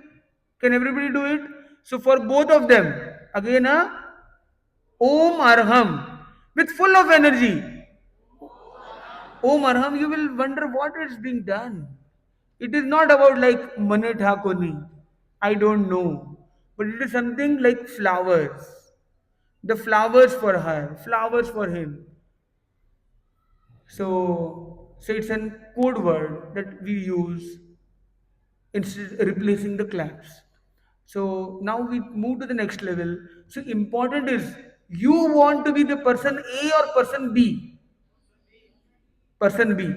Can everybody do it? So for both of them, again Om Arham with full of energy. Om Arham, you will wonder what is being done. It is not about like Mane Thakoni. I don't know. But it is something like flowers. The flowers for her, flowers for him. So it's a code word that we use instead replacing the claps. So now we move to the next level. So important is you want to be the person A or person B? Person B.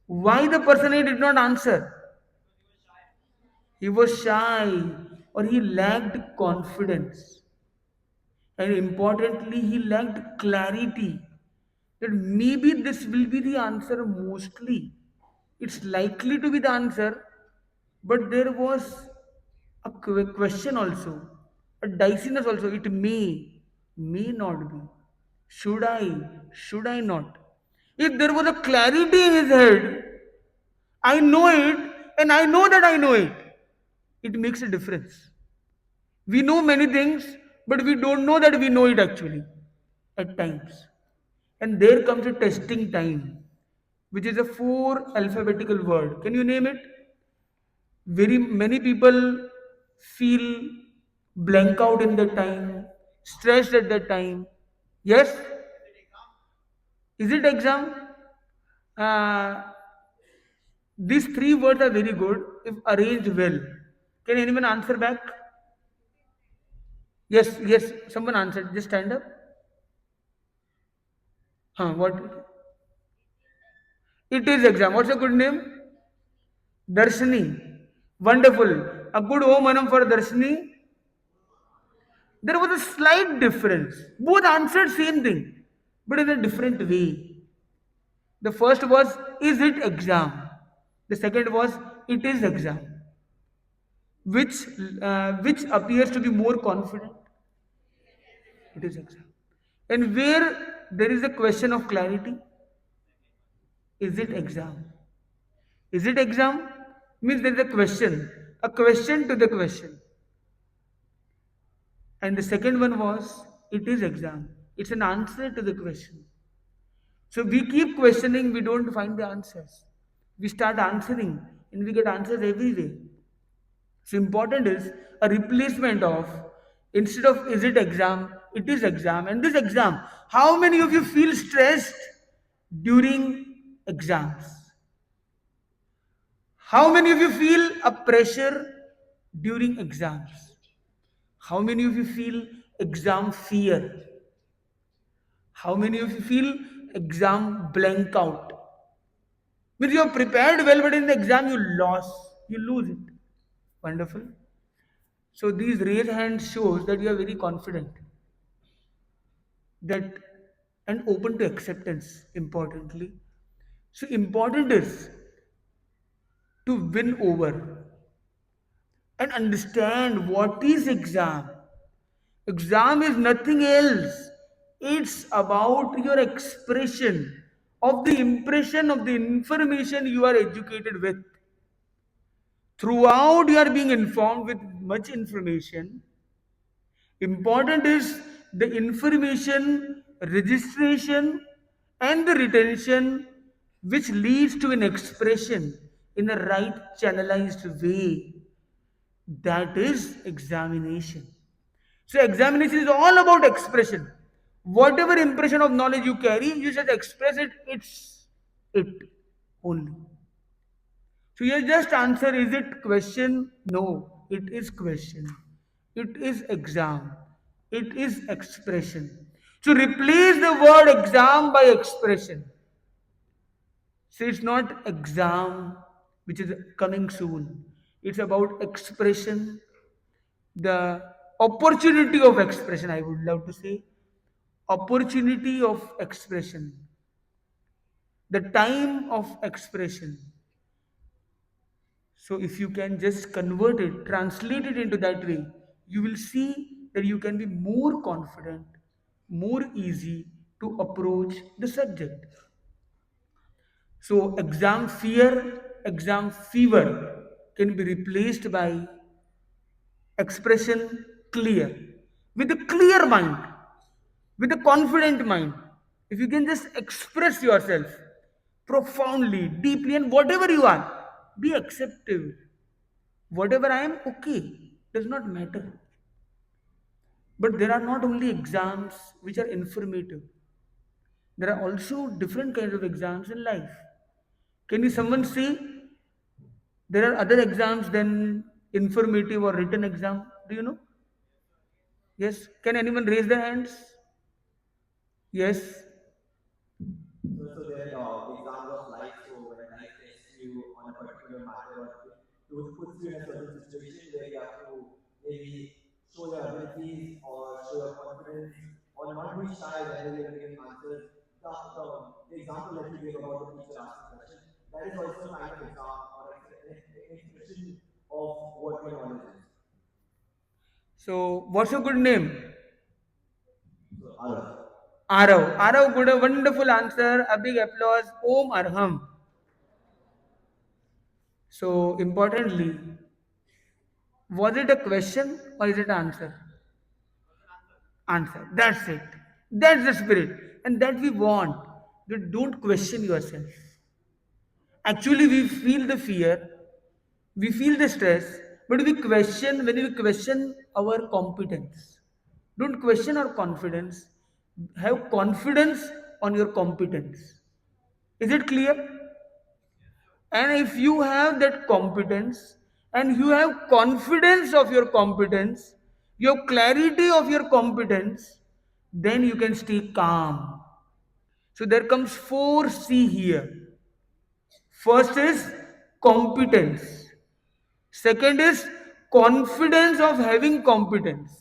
Why the person A did not answer? He was shy or he lacked confidence. And importantly, he lacked clarity that maybe this will be the answer mostly. It's likely to be the answer, but there was a question also, a diciness also. It may not be. Should I not? If there was a clarity in his head, I know it, and I know that I know it. It makes a difference. We know many things, but we don't know that we know it actually at times. And there comes a testing time, which is a four alphabetical word. Can you name it? Very many people feel blank out in that time, stressed at that time. Yes? Is it exam? Uh, these three words are very good if arranged well. Can anyone answer back? Yes, yes, someone answered. Just stand up. What? It is exam. What's a good name? Darshini. Wonderful. A good omanam for Darshini. There was a slight difference. Both answered same thing, but in a different way. The first was, is it exam? The second was, it is exam. Which, which appears to be more confident? It is exam. And where there is a question of clarity, is it exam? Is it exam? Means there is a question to the question. And the second one was, it is exam. It's an answer to the question. So we keep questioning, we don't find the answers. We start answering, and we get answers every way. So important is a replacement of, instead of is it exam, it is exam. And this exam, how many of you feel stressed during exams? How many of you feel a pressure during exams? How many of you feel exam fear? How many of you feel exam blank out? Means you are prepared well, but in the exam you lose it. Wonderful. So these raised hands shows that you are very confident, that and open to acceptance. Importantly, so important is to win over and understand what is exam. Exam is nothing else. It's about your expression of the impression of the information you are educated with. Throughout, you are being informed with much information. Important is the information, registration, and the retention, which leads to an expression in a right channelized way. That is examination. So, examination is all about expression. Whatever impression of knowledge you carry, you should express it. It's it only. So you just answer, is it question? No, it is question. It is exam. It is expression. So replace the word exam by expression. So it's not exam, which is coming soon. It's about expression, the opportunity of expression, I would love to say. Opportunity of expression, the time of expression. So if you can just convert it, translate it into that way, you will see that you can be more confident, more easy, to approach the subject. So, exam fear, exam fever can be replaced by expression clear. With a clear mind, with a confident mind, if you can just express yourself profoundly, deeply, and whatever you are, be acceptive. Whatever I am, okay, does not matter. But there are not only exams which are informative, there are also different kinds of exams in life. Can you someone say there are other exams than informative or written exam? Do you know? Yes. Can anyone raise their hands? Yes. So there are exams of life. So when life tests you on a particular matter, or puts you in a certain situation where you have to maybe show your abilities or show your confidence or not be shy whenever you're giving answers. The, the, the example that you gave about the teacher asking questions, that is also a kind of exam or an expression of what your knowledge is. So, what's your good name? So Arav. Arav. Arav, good, a wonderful answer. A big applause. Om Arham. So, importantly, was it a question or is it an answer? Answer. That's it. That's the spirit. And that we want. That don't question yourself. Actually, we feel the fear, we feel the stress, but when we question our competence. Don't question our confidence. Have confidence on your competence. Is it clear? And if you have that competence and you have confidence of your competence, you have clarity of your competence, then you can stay calm. So there comes 4C here. First is competence. Second is confidence of having competence.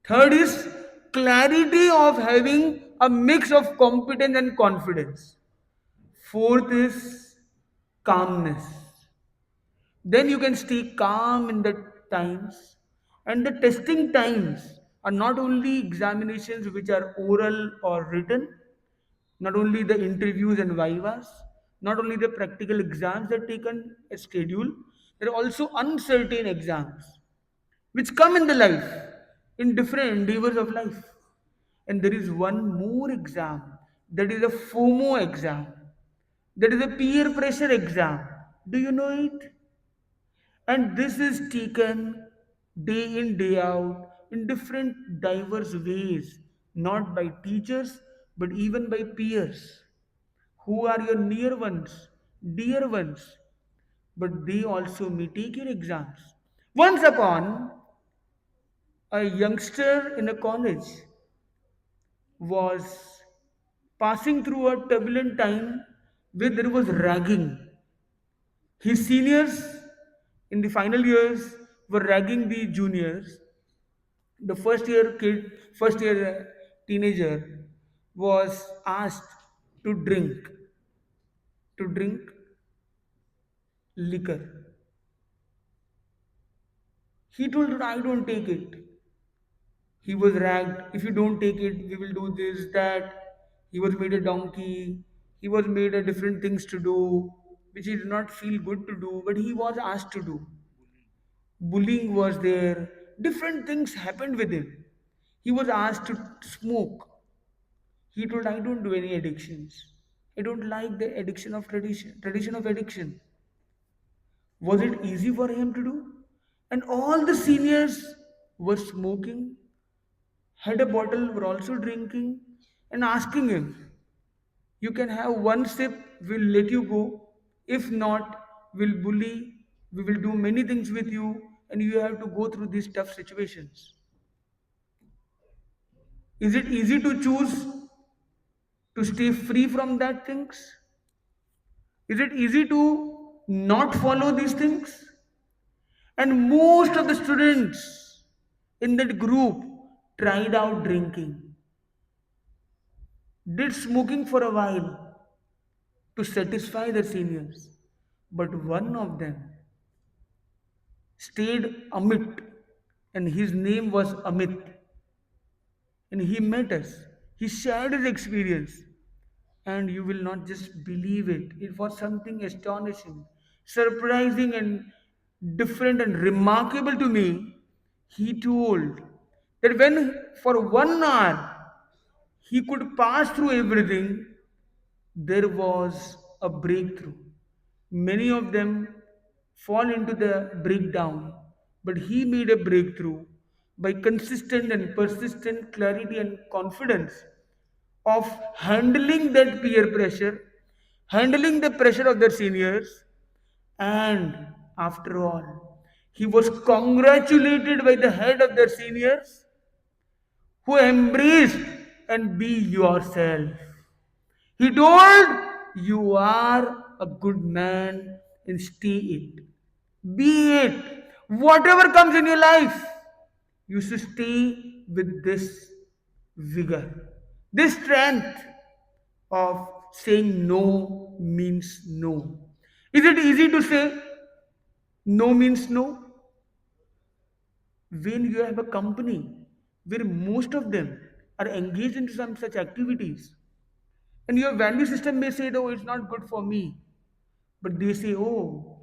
Third is clarity of having a mix of competence and confidence. Fourth is calmness. Then you can stay calm in the times. And the testing times are not only examinations which are oral or written, not only the interviews and vivas, not only the practical exams that taken a schedule, there are also uncertain exams which come in the life in different endeavors of life. And there is one more exam, that is a FOMO exam, that is a peer pressure exam. Do you know it? And this is taken day in day out in different diverse ways, not by teachers but even by peers who are your near ones, dear ones, but they also may take your exams. Once upon, a youngster in a college was passing through a turbulent time where there was ragging. His seniors in the final years were ragging the juniors. The first year teenager was asked to drink liquor. He told, I don't take it. He was ragged. If you don't take it, we will do this, that. He was made a donkey. He was made a different things to do, which he did not feel good to do, but he was asked to do. Bullying was there. Different things happened with him. He was asked to smoke. He told, I don't do any addictions. I don't like the addiction of tradition of addiction. Was it easy for him to do? And all the seniors were smoking, had a bottle, were also drinking, and asking him, you can have one sip, we'll let you go. If not, we'll bully, we will do many things with you, and you have to go through these tough situations. Is it easy to choose to stay free from that things? Is it easy to not follow these things? And most of the students in that group tried out drinking, did smoking for a while to satisfy their seniors. But one of them stayed Amit, and his name was Amit, and he met us. He shared his experience, and you will not just believe it. It was something astonishing, surprising, and different and remarkable to me. He told that when for 1 hour he could pass through everything, there was a breakthrough. Many of them fall into the breakdown, but he made a breakthrough by consistent and persistent clarity and confidence of handling that peer pressure, handling the pressure of their seniors, and after all, he was congratulated by the head of their seniors who embraced and be yourself. He told, you are a good man and stay it. Be it. Whatever comes in your life, you should stay with this vigor, this strength of saying no means no. Is it easy to say no means no when you have a company where most of them are engaged in some such activities? And your value system may say, oh, it's not good for me. But they say, oh,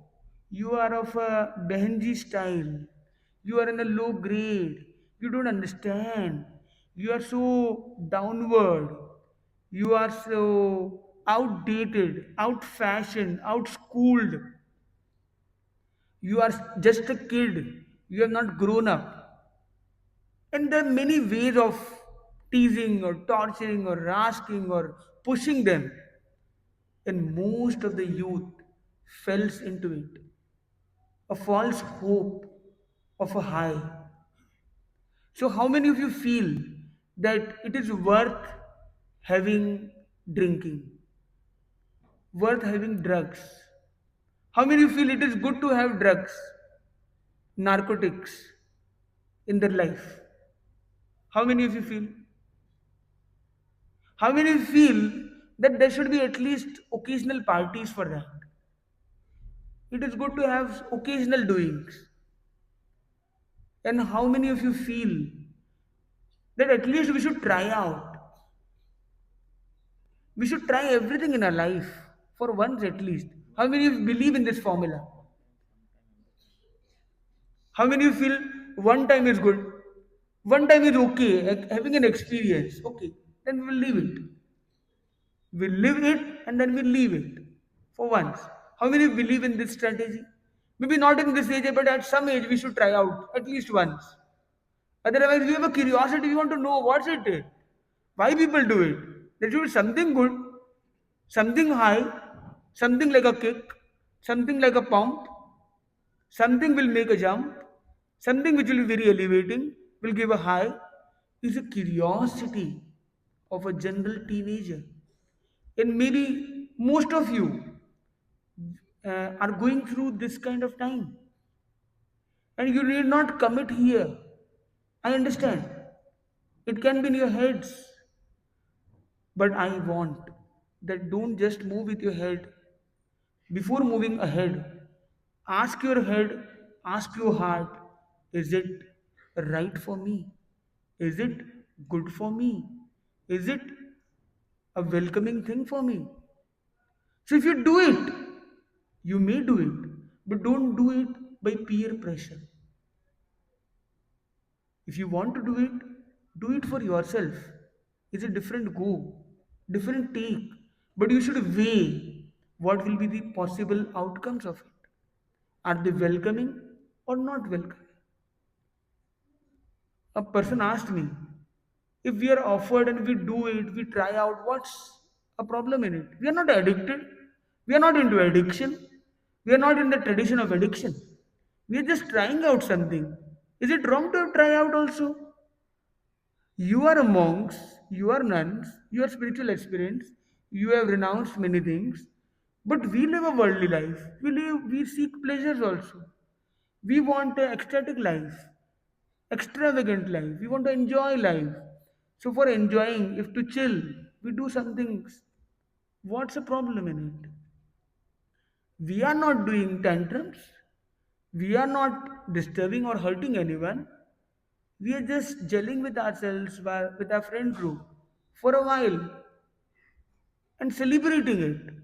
you are of a Behenji style. You are in a low grade. You don't understand. You are so downward. You are so outdated, out fashioned, out schooled. You are just a kid. You have not grown up. And there are many ways of teasing or torturing or asking or pushing them. And most of the youth falls into it. A false hope of a high. So, how many of you feel that it is worth having drinking, worth having drugs? How many of you feel it is good to have drugs, narcotics in their life? How many of you feel? How many of you feel that there should be at least occasional parties for that? It is good to have occasional doings. And how many of you feel that at least we should try out? We should try everything in our life for once at least. How many of you believe in this formula? How many of you feel one time is good, one time is okay, like having an experience, okay, then we will leave it. We'll live it and then we'll leave it for once. How many believe in this strategy? Maybe not in this age, but at some age we should try out at least once. Otherwise, we have a curiosity, we want to know what's it, why people do it. There should be something good, something high, something like a kick, something like a pump, something will make a jump, something which will be very elevating, will give a high, is a curiosity of a general teenager. And maybe most of you are going through this kind of time. And you need not commit here. I understand. It can be in your heads. But I want that don't just move with your head. Before moving ahead, ask your head, ask your heart, is it right for me? Is it good for me? Is it a welcoming thing for me? So if you do it, you may do it, but don't do it by peer pressure. If you want to do it for yourself. It's a different go, different take, but you should weigh what will be the possible outcomes of it. Are they welcoming or not welcoming? A person asked me, if we are offered and we do it, we try out, what's a problem in it? We are not addicted. We are not into addiction. We are not in the tradition of addiction. We are just trying out something. Is it wrong to try out also? You are monks, you are nuns, you are spiritual aspirants, you have renounced many things, but we live a worldly life. We seek pleasures also. We want an ecstatic life, extravagant life. We want to enjoy life. So for enjoying, if to chill, we do some things. What's the problem in it? We are not doing tantrums. We are not disturbing or hurting anyone. We are just gelling with ourselves with our friend group for a while and celebrating it.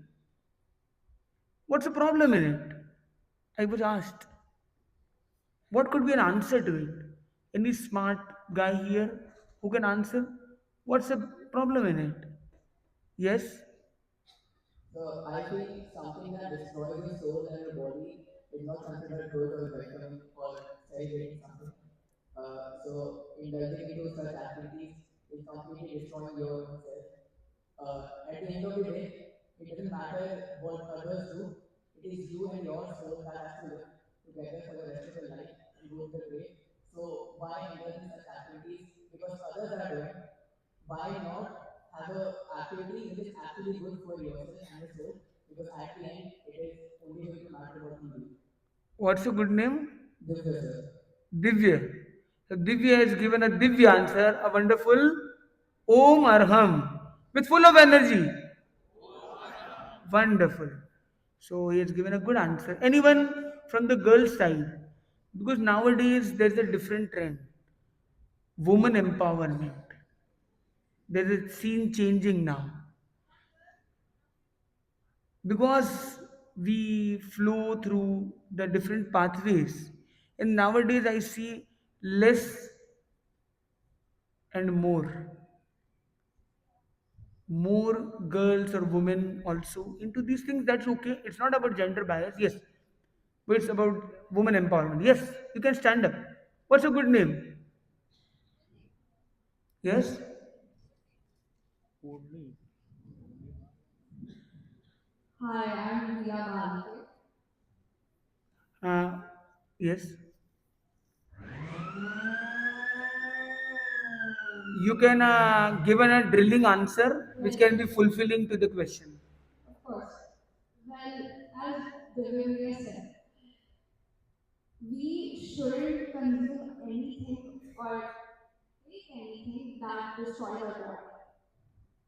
What's the problem in it? I was asked. What could be an answer to it? Any smart guy here who can answer? What's the problem in it? Yes? So I feel something that destroys your soul and your body is not considered good or welcoming or celebrating something. So indulging into such activities is completely destroying your own self. At the end of the day, it doesn't matter what others do. It is you and your soul that has to live together for the rest of your life and go to the grave. So why indulge in such activities because others are doing? Why not have a activity which is actually good for yourself and your soul? Because at the end, it is only going to matter what you do. What's your good name? Divya, sir. Divya. So Divya has given a Divya answer, a wonderful Om Arham with full of energy. Wonderful. So he has given a good answer. Anyone from the girls' side? Because nowadays there's a different trend. Woman empowerment. There's a scene changing now. Because we flow through the different pathways. And nowadays I see less and more girls or women also into these things. That's okay. It's not about gender bias, yes, but it's about woman empowerment. Yes, you can stand up. What's your good name? Yes. Hi, I'm Ria Bhalke. uh, yes, you can give a drilling answer which Well, can be fulfilling to the question. of course. Well, as Divya said, we shouldn't consume anything or take anything that destroys our body,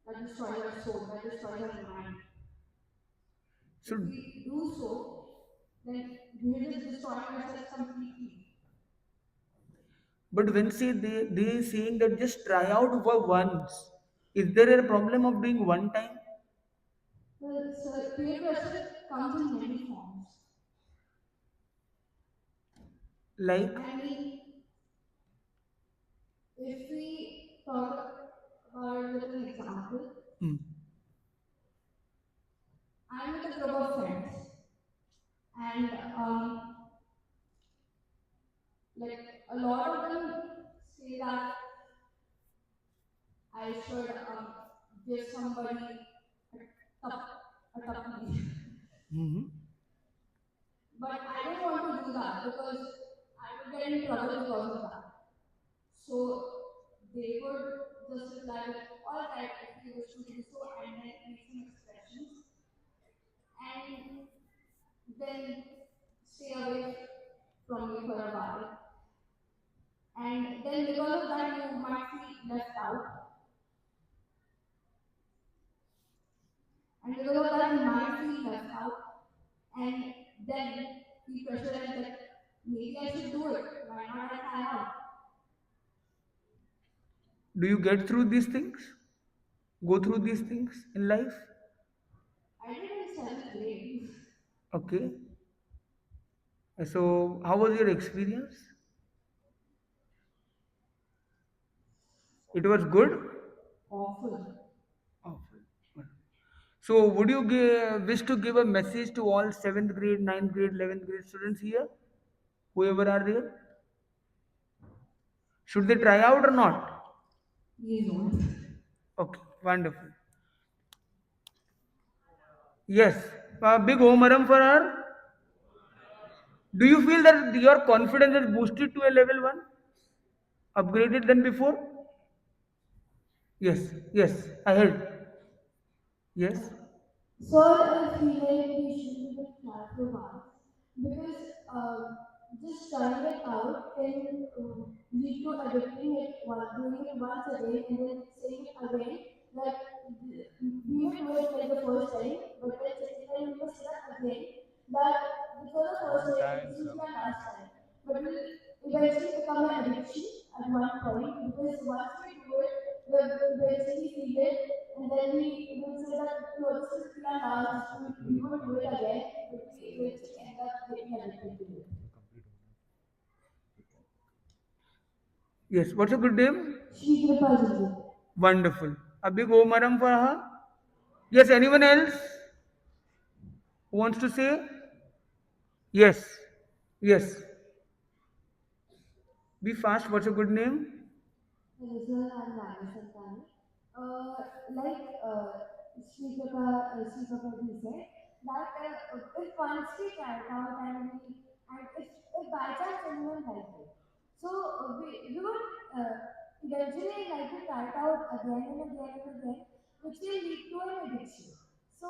that destroys our soul, that destroys our mind. So If we do so, then we're just destroying ourselves completely. but when say they saying that just try out for once, is there a problem of doing one time? Well, so peer pressure comes in many forms. Like I mean, if we talk about it with an example, hmm. I'm with a group of friends, and like a lot of them say that I should give somebody a tup a tuppy, Mhm. but I don't want to do that because I would get in trouble because of that. So they would just reply with, "All right, if you wish to do so," and then make some expressions, and then stay away from me for a while. And then because of that, you might feel left out, and because of that, you might feel left out, and then feel pressurized that maybe I should do it. Why not I try out? Do you get through these things? Go through these things in life? I did in seventh grade. Okay. So, how was your experience? It was good? Awful. Awful. So, would you wish to give a message to all 7th grade, 9th grade, 11th grade students here? Whoever are there? Should they try out or not? Please don't. Okay, wonderful. Yes, a big homerum for her. Do you feel that your confidence is boosted to a level 1? Upgraded than before? Yes, yes, I heard. Yes. Third, I feel like we should give it try for once because just trying it out can lead to addicting it while doing it once again and then saying it again. Like we may do it like the first time, but then second time we may say that again. That for the first time, this will be our last time, but will eventually become an addiction at one point because once we do it, we eventually feel would say that closest to till our last, we would do it again, but we eventually end up getting addicted to it. Yes, what's a good name? Shri Kripa Jinji. Wonderful. A big omaram for her. Yes, anyone else who wants to say? Yes. Yes. Be fast. What's a good name? Hello sir, I'm Rani Santani. Uh, like Sri Prabhuji said, that if once we try it out and if by chance anyone liked it, so we would eventually like to try it out again and again and again, which will lead to an addiction. So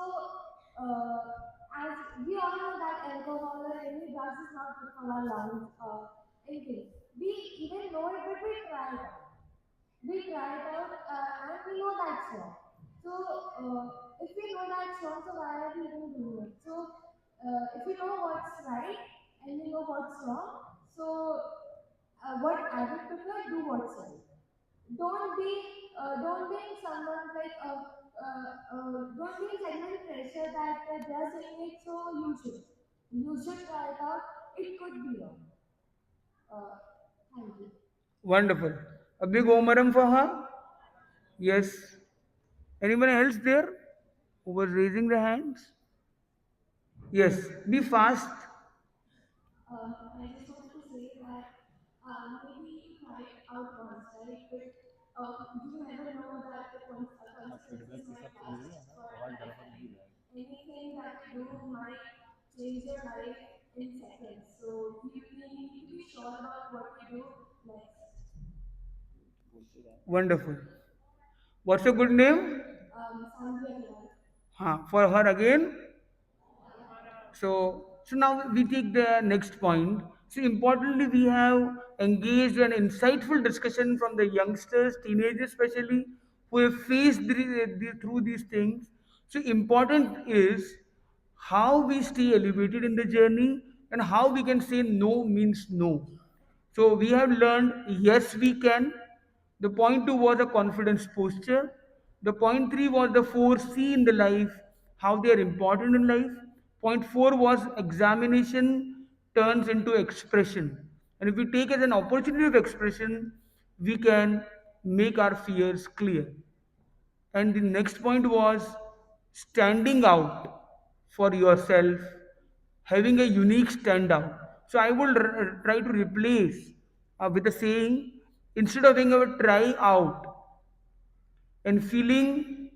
uh, as we all know that alcohol or any drugs is not good for our lungs or anything. We even know it, but we try it out. We try it out and we know that's wrong. So if we know that's wrong, so why are we even doing it? So if we know what's right and we know what's wrong, so what I would prefer, do what's right. Don't be in someone's like don't be in someone's pressure that they're saying it, so you should try it out. It could be wrong. Uh, Thank you. Wonderful. A big omaram for her. Yes. Anyone else there who was raising their hands? Yes. Be fast. I just wanted to say that maybe try it out once, right? But you never know that the consequences might last for a lifetime. Anything that you do might change your life in seconds. So we need to be sure about what we do next. Wonderful. What's your good name? Sandhya Hilal. For her again. So now we take the next point. So importantly, we have engaged an insightful discussion from the youngsters, teenagers especially, who have faced through these things. So important is how we stay elevated in the journey and how we can say no means no. So we have learned yes we can. The point two was a confidence posture. The point three was the four C in the life, how they are important in life. Point four was examination turns into expression. And if we take as an opportunity of expression, we can make our fears clear. And the next point was standing out for yourself, having a unique standout. So I will try to replace with a saying, instead of being a try out and feeling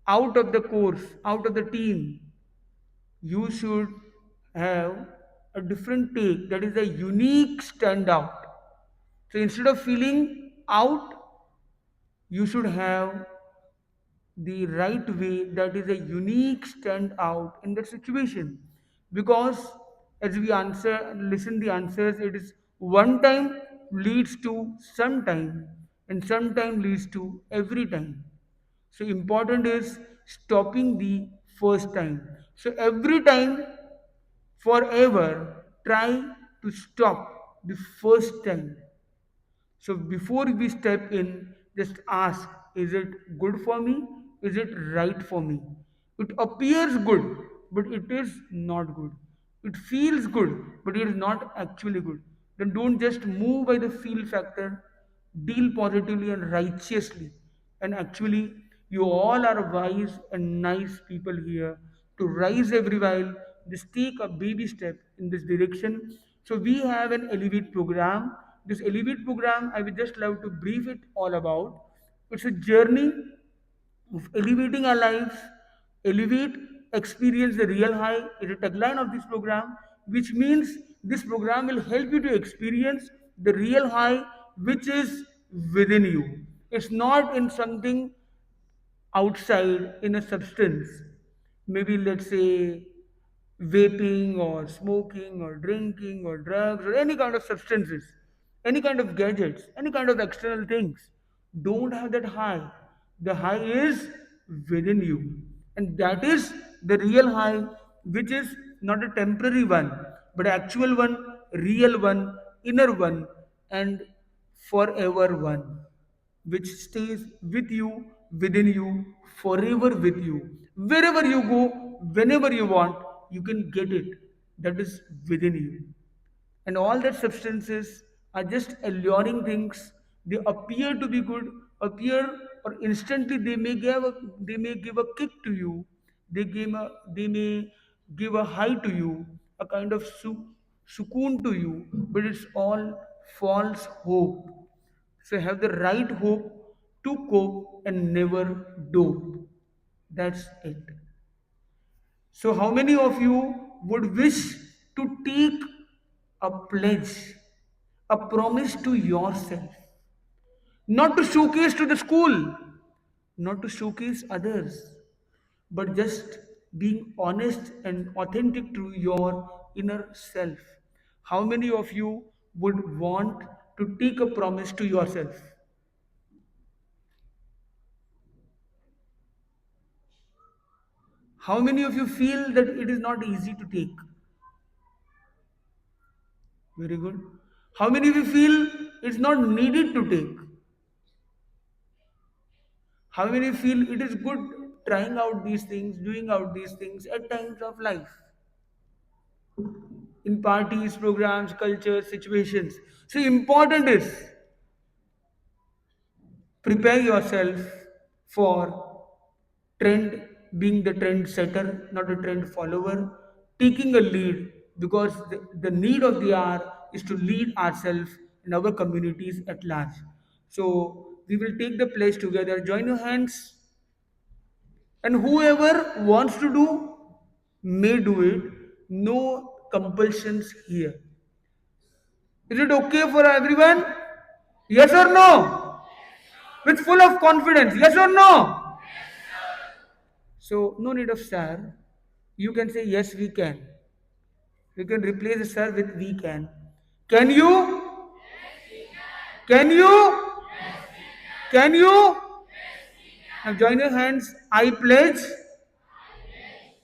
out of the course, out of the team, you should have a different take that is a unique standout. So instead of feeling out, you should have the right way that is a unique stand out in that situation, because as we answer listen the answers, it is one time leads to sometime and sometime leads to every time. So important is stopping the first time. So every time, forever, try to stop the first time. So before we step in, just ask, is it good for me? Is it right for me? It appears good, but it is not good. It feels good, but it is not actually good. Then don't just move by the feel factor, deal positively and righteously. And actually, you all are wise and nice people here to rise every while. Just take a baby step in this direction. So we have an Elevate program. This Elevate program, I would just love to brief it all about. It's a journey of elevating our lives. Elevate, experience the real high is a tagline of this program, which means this program will help you to experience the real high which is within you. It's not in something outside in a substance, maybe let's say vaping or smoking or drinking or drugs or any kind of substances, any kind of gadgets, any kind of external things. Don't have that high. The high is within you. And that is the real high, which is not a temporary one, but actual one, real one, inner one, and forever one, which stays with you within you, forever with you. Wherever you go, whenever you want, you can get it. That is within you. And all that substances are just alluring things. They appear to be good, appear, or instantly they may give a kick to you. They may give a high to you, a kind of sukoon to you, but it's all false hope. So have the right hope to cope and never dope. That's it. So, how many of you would wish to take a pledge, a promise to yourself, not to showcase to the school, not to showcase others, but just being honest and authentic to your inner self? How many of you would want to take a promise to yourself? How many of you feel that it is not easy to take? Very good. How many of you feel it's not needed to take? How many feel it is good trying out these things, doing out these things at times of life? In parties, programs, cultures, situations. So important is prepare yourself for trend, being the trend setter, not a trend follower, taking a lead, because the need of the hour is to lead ourselves and our communities at large. So we will take the place together. Join your hands. And whoever wants to do may do it. No compulsions here. Is it okay for everyone? Yes or no? With full of confidence. Yes or no? So no need of sir. You can say yes we can. You can replace the sir with we can. Can you? Can you? Can you? Now join your hands. I pledge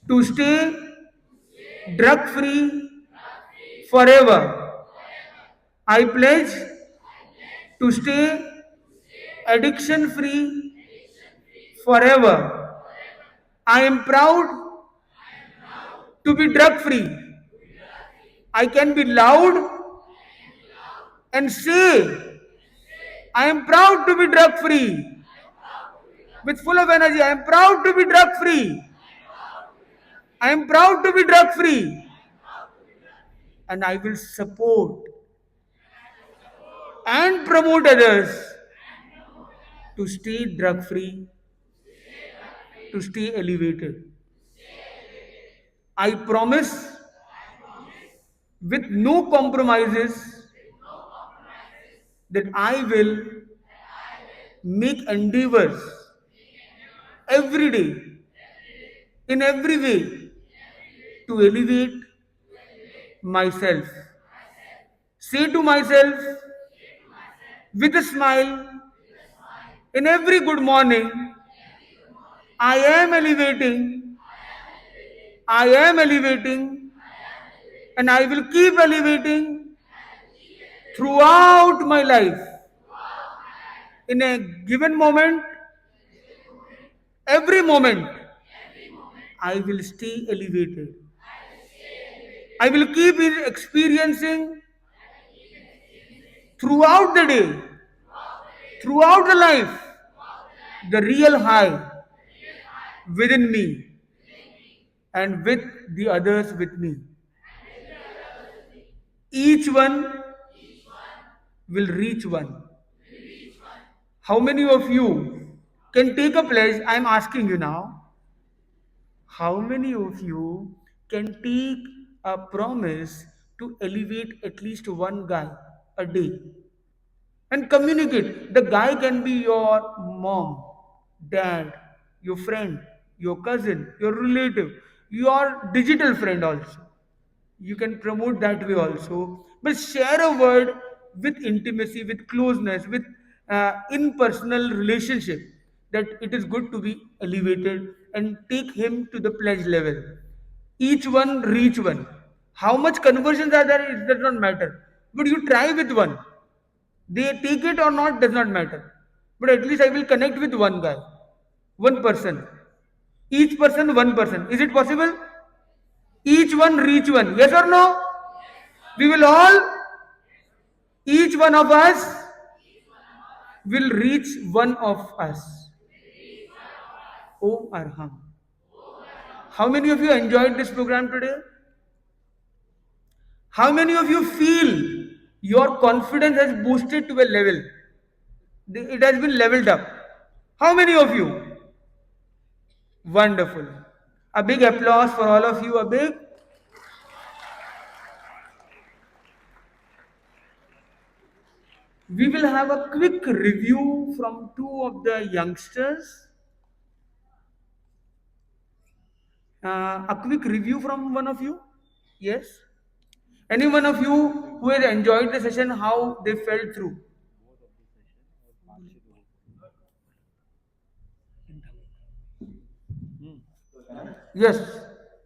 to stay drug free forever. I pledge to stay addiction free forever. I am proud to be drug free. I can be loud and say, I am proud to be drug free. With full of energy, I am proud to be drug free. I am proud to be drug free. And I will support and promote others to stay drug free, to stay elevated. I promise with no compromises that I will make endeavors every day, in every way, to elevate myself. Say to myself with a smile in every good morning, I am elevating, I am elevating, and I will keep elevating throughout my life. In a given moment, every moment, I will stay elevated. I will keep experiencing throughout the day, throughout the life, the real high within me and with the others with me. Each one will reach one. How many of you can take a pledge? I'm asking you now. How many of you can take a promise to elevate at least one guy a day and communicate? The guy can be your mom, dad, your friend, your cousin, your relative, your digital friend also. You can promote that way also, but share a word with intimacy, with closeness, with in-personal relationship, that it is good to be elevated and take him to the pledge level. Each one reach one. How much conversions are there, it does not matter, but you try with one. They take it or not does not matter, but at least I will connect with one guy. One person. Each person, one person. Is it possible? Each one reach one. Yes or no? We will all, each one of us will reach one of us. Om Arham. How many of you enjoyed this program today? How many of you feel your confidence has boosted to a level? It has been leveled up. How many of you? Wonderful. A big applause for all of you. A big. We will have a quick review from two of the youngsters. A quick review from one of you. Yes. Any one of you who has enjoyed the session, how they felt through? So can I? Yes.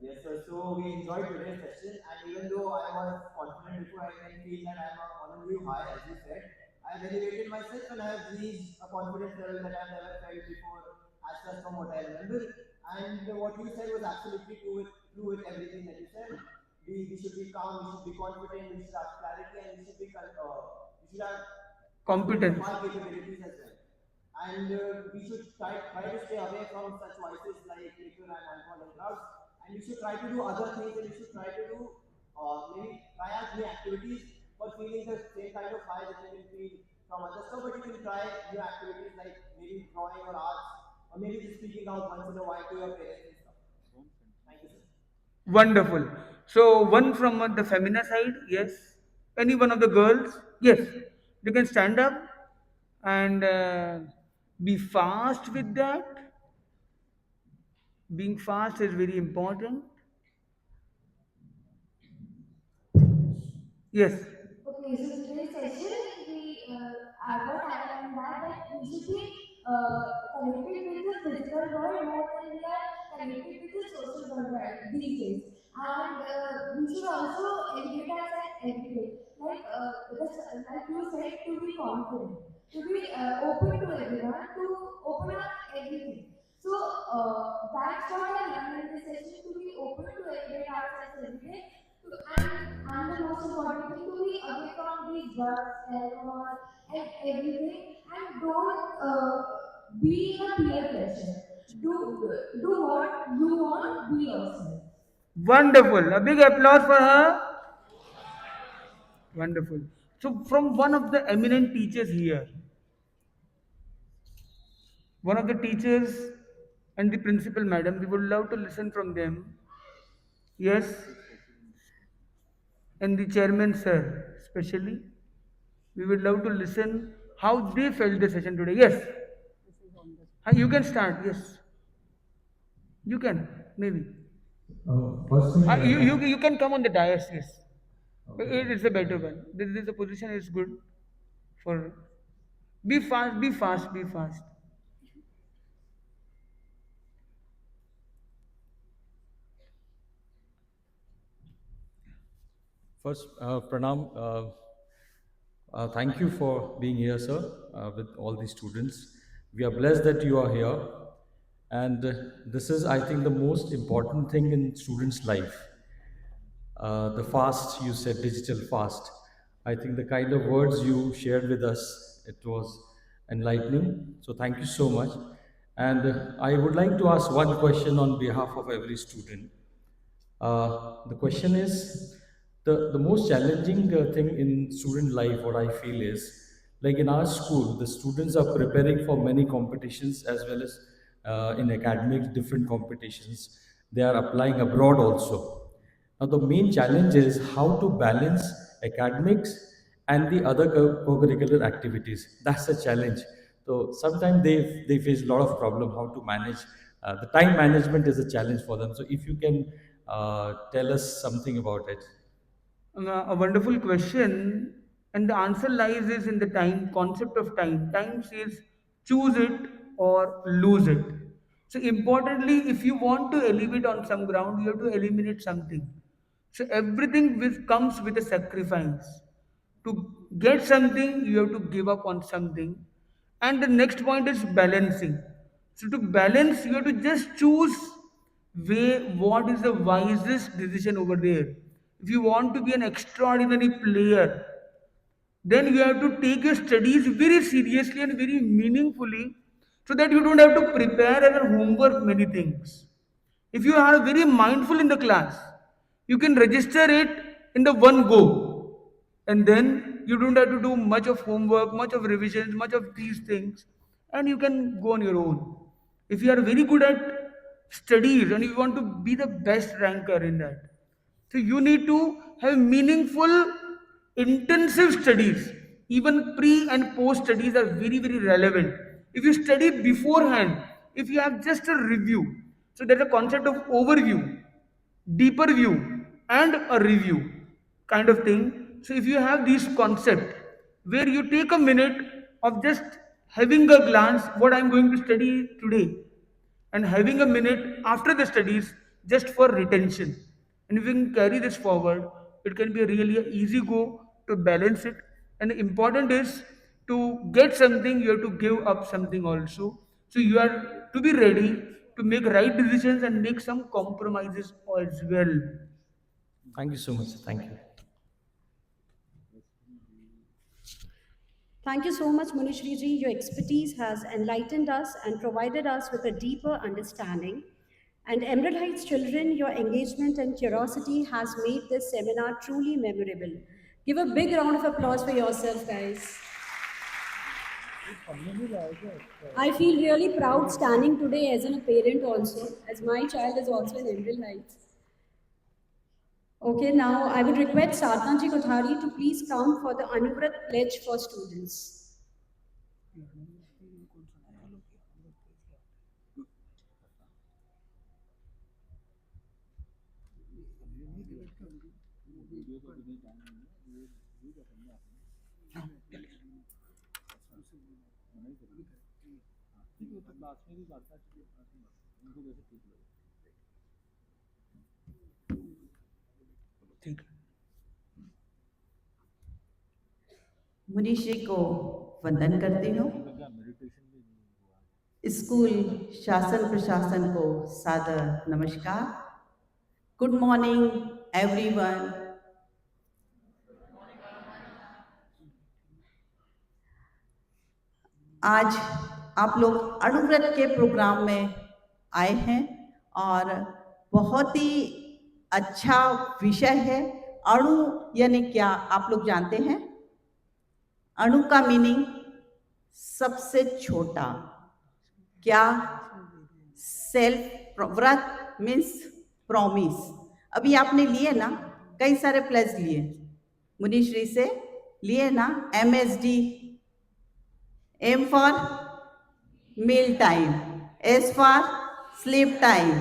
Yes, sir. So we enjoyed today's session, and even though I was confident before, I can feel that I'm on a new high, as you said. I have elevated myself and I have reached a confidence level that I've never felt before, as such from what I remember. And what you said was absolutely true with everything that you said. We should be calm, we should be confident, we should have clarity, and we should have confidence of Competence. our capabilities as well. And we should try to stay away from such vices like liquor and alcohol and drugs. And we should try to do other things, and we should try to do maybe try out new activities for feeling the same kind of high that you can feel from other stuff. But you can try new activities like maybe drawing or arts, or maybe just speaking out once in a while to your parents and stuff. Thank you, sir. Wonderful. So one from the feminine side, yes. Any one of the girls, yes. They can stand up and be fast with that. Being fast is very important. Yes. Okay, so today's session, what I learned that we should be connected with the physical world more than we are connected with the social world these days. And we should also elevate ourselves every day. Like you said, to be confident, to be open to everyone, to open up everything. So that's what I learned in this session, to be open to elevate ourselves every day and the most important thing, to be away from these drugs, alcohol, and everything, and don't be in a peer pressure. Do what you want. Be yourself. Wonderful. A big applause for her. Wonderful. So, from one of the eminent teachers here, one of the teachers and the principal madam, we would love to listen from them. Yes, and the chairman sir, especially, we would love to listen how they felt the session today. Yes, you can start. Yes, you can maybe. First thing, You can come on the dais. Yes, okay. it's a better one. This the position is good for. Be fast. Be fast. Be fast. First, Pranam, thank you for being here, sir, with all the students. We are blessed that you are here. And this is, I think, the most important thing in students' life. The fast, you said digital fast. I think the kind of words you shared with us, it was enlightening. So thank you so much. And I would like to ask one question on behalf of every student. The question is the most challenging thing in student life, what I feel is like in our school, the students are preparing for many competitions as well as in academics, different competitions. They are applying abroad also. Now, the main challenge is how to balance academics and the other co-curricular activities. That's the challenge. So sometimes they face a lot of problem how to manage. The time management is a challenge for them. So if you can tell us something about it. A wonderful question, and the answer lies is in the time concept of time. Time says choose it or lose it. So importantly, if you want to elevate on some ground, you have to eliminate something. So everything comes with a sacrifice. To get something, you have to give up on something. And the next point is balancing. So to balance, you have to just choose way what is the wisest decision over there. If you want to be an extraordinary player, then you have to take your studies very seriously and very meaningfully, so that you don't have to prepare as a homework many things. If you are very mindful in the class, you can register it in the one go, and then you don't have to do much of homework, much of revisions, much of these things, and you can go on your own. If you are very good at studies and you want to be the best ranker in that, so you need to have meaningful, intensive studies. Even pre and post studies are very, very relevant. If you study beforehand, if you have just a review, so there's a concept of overview, deeper view, and a review kind of thing. So if you have this concept where you take a minute of just having a glance what I'm going to study today, and having a minute after the studies just for retention, and if you can carry this forward, it can be a really easy go to balance it. And important is, to get something you have to give up something also. So you are to be ready to make right decisions and make some compromises as well. Thank you so much. Thank you. Thank you so much, Munishri ji. Your expertise has enlightened us and provided us with a deeper understanding. And Emerald Heights children, your engagement and curiosity has made this seminar truly memorable. Give a big round of applause for yourself, guys. I feel really proud standing today as a parent also, as my child is also in Emerald Heights. Okay, now I would request Sadhna Ji Kothari to please come for the Anuvrat pledge for students. Munish जी को वंदन करती हूँ। School शासन प्रशासन को सादर नमस्कार। Good morning everyone. आज आप लोग अणुव्रत के प्रोग्राम में आए हैं और बहुत ही अच्छा विषय है। अणु यानी क्या आप लोग जानते हैं? अणु का मीनिंग सबसे छोटा। क्या? सेल्फ। व्रत मीन्स प्रॉमिस। अभी आपने लिए ना, कई सारे प्लेज लिए, मुनीश्री से लिए ना। MSD, M for meal time, S for sleep time,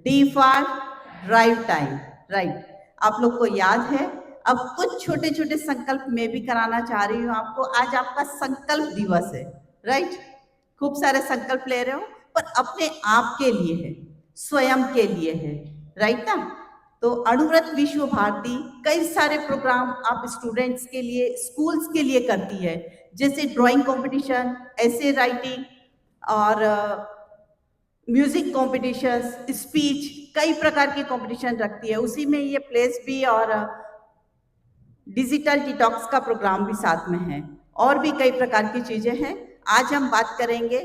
D for drive time, right. आप लोग को याद है। अब कुछ छोटे छोटे संकल्प मैं भी कराना चाह रही हूँ आपको। आज आपका संकल्प दिवस है, राइट। खूब सारे संकल्प ले रहे हो, पर अपने आप के लिए है, स्वयं के लिए है, राइट ना। तो अणुव्रत विश्व भारती कई सारे प्रोग्राम आप स्टूडेंट्स के लिए, स्कूल्स के लिए करती है, जैसे ड्राइंग कंपटीशन, ऐसे राइटिंग और म्यूजिक कॉम्पिटिशन्स, स्पीच, कई प्रकार के कॉम्पिटिशन रखती है। उसी में ये प्लेस भी और डिजिटल डिटॉक्स का प्रोग्राम भी साथ में है, और भी कई प्रकार की चीजें हैं। आज हम बात करेंगे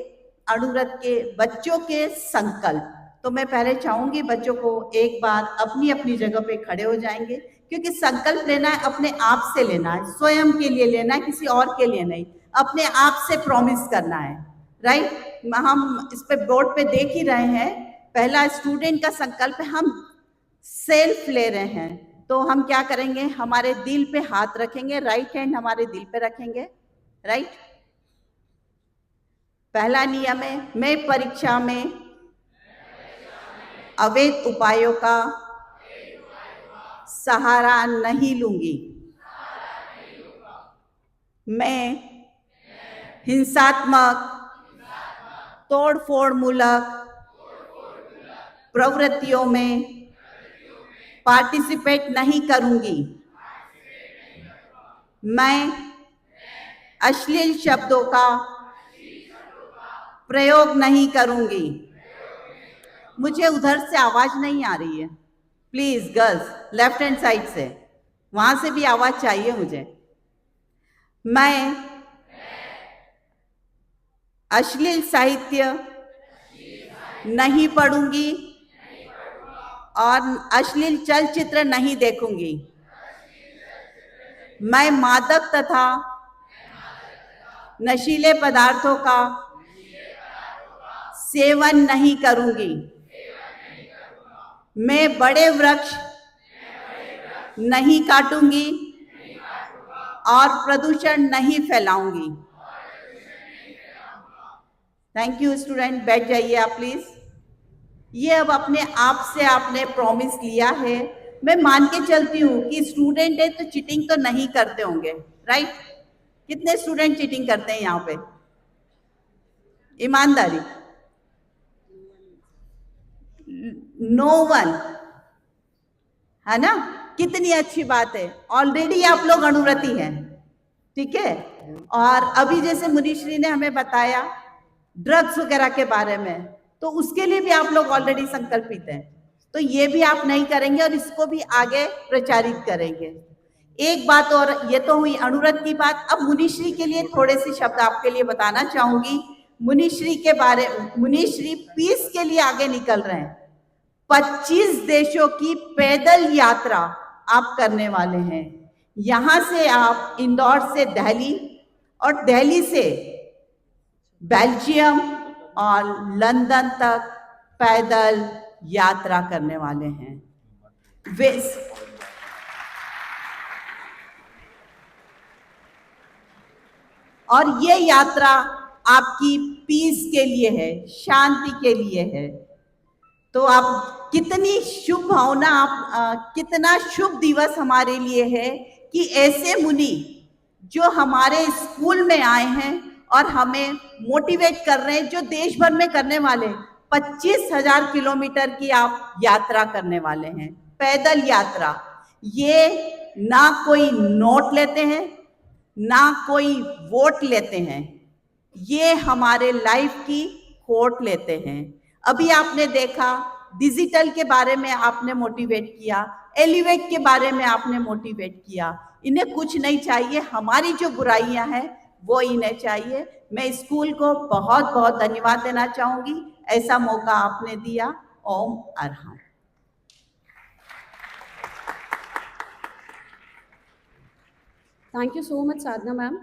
अणुव्रत के बच्चों के संकल्प। तो मैं पहले चाहूंगी बच्चों को एक बार अपनी अपनी जगह पे खड़े हो जाएंगे, क्योंकि संकल्प लेना है अपने आप से लेना है, स्वयं के लिए लेना है, किसी और के लिए नहीं। अपने आप से प्रॉमिस करना है, राइट। हम इस पे बोर्ड पे देख ही रहे हैं। पहला स्टूडेंट का संकल्प हम सेल्फ ले रहे हैं, तो हम क्या करेंगे? हमारे दिल पे हाथ रखेंगे, राइट हैंड हमारे दिल पे रखेंगे, राइट। पहला नियम है, मैं परीक्षा में अवैध उपायों का सहारा नहीं लूंगी। मैं हिंसात्मक, तोड़फोड़ मूलक प्रवृत्तियों में पार्टिसिपेट नहीं करूंगी। मैं अश्लील शब्दों का प्रयोग नहीं करूंगी। मुझे उधर से आवाज नहीं आ रही है, please girls left hand side से, वहां से भी आवाज चाहिए मुझे। मैं अश्लील साहित्य नहीं पढ़ूंगी और अश्लील चलचित्र नहीं देखूंगी। मैं मादक तथा नशीले पदार्थों का सेवन नहीं करूंगी। मैं बड़े वृक्ष नहीं काटूंगी और प्रदूषण नहीं फैलाऊंगी। थैंक यू स्टूडेंट, बैठ जाइए आप प्लीज। ये अब अपने आप से आपने प्रॉमिस लिया है। मैं मान के चलती हूँ कि स्टूडेंट है तो चीटिंग तो नहीं करते होंगे, राइट? कितने स्टूडेंट चीटिंग करते हैं यहाँ पे? ईमानदारी, नो वन, है ना? कितनी अच्छी बात है, ऑलरेडी आप लोग अनुव्रती हैं, ठीक है। और अभी जैसे मुनीश्री ने हमें बताया ड्रग्स वगैरह के बारे में, तो उसके लिए भी आप लोग ऑलरेडी संकल्पित हैं, तो ये भी आप नहीं करेंगे और इसको भी आगे प्रचारित करेंगे। एक बात और, ये तो हुई अनुव्रत की बात। अब मुनीश्री के लिए थोड़े से शब्द आपके लिए बताना चाहूंगी। मुनीश्री के बारे, मुनीश्री पीस के लिए आगे निकल रहे हैं। 25 देशों की पैदल यात्रा आप करने वाले हैं। यहां से आप इंदौर से दिल्ली और दिल्ली से बेल्जियम और लंदन तक पैदल यात्रा करने वाले हैं। वे और ये यात्रा आपकी पीस के लिए है, शांति के लिए है। तो आप कितनी शुभ भावना, आप कितना शुभ दिवस हमारे लिए है कि ऐसे मुनि जो हमारे स्कूल में आए हैं और हमें मोटिवेट कर रहे हैं, जो देश भर में करने वाले 25,000 किलोमीटर की आप यात्रा करने वाले हैं, पैदल यात्रा। ये ना कोई नोट लेते हैं, ना कोई वोट लेते हैं, ये हमारे लाइफ की खोट लेते हैं। अभी आपने देखा डिजिटल के बारे में आपने मोटिवेट किया, एलिवेट के बारे में आपने मोटिवेट किया। इन्हें कुछ नहीं चाहिए, हमारी जो बुराइयां हैं वो इन्हें चाहिए। मैं स्कूल को बहुत बहुत धन्यवाद देना चाहूंगी, ऐसा मौका आपने दिया। ओम Arham. Thank you so much, Sadhna ma'am.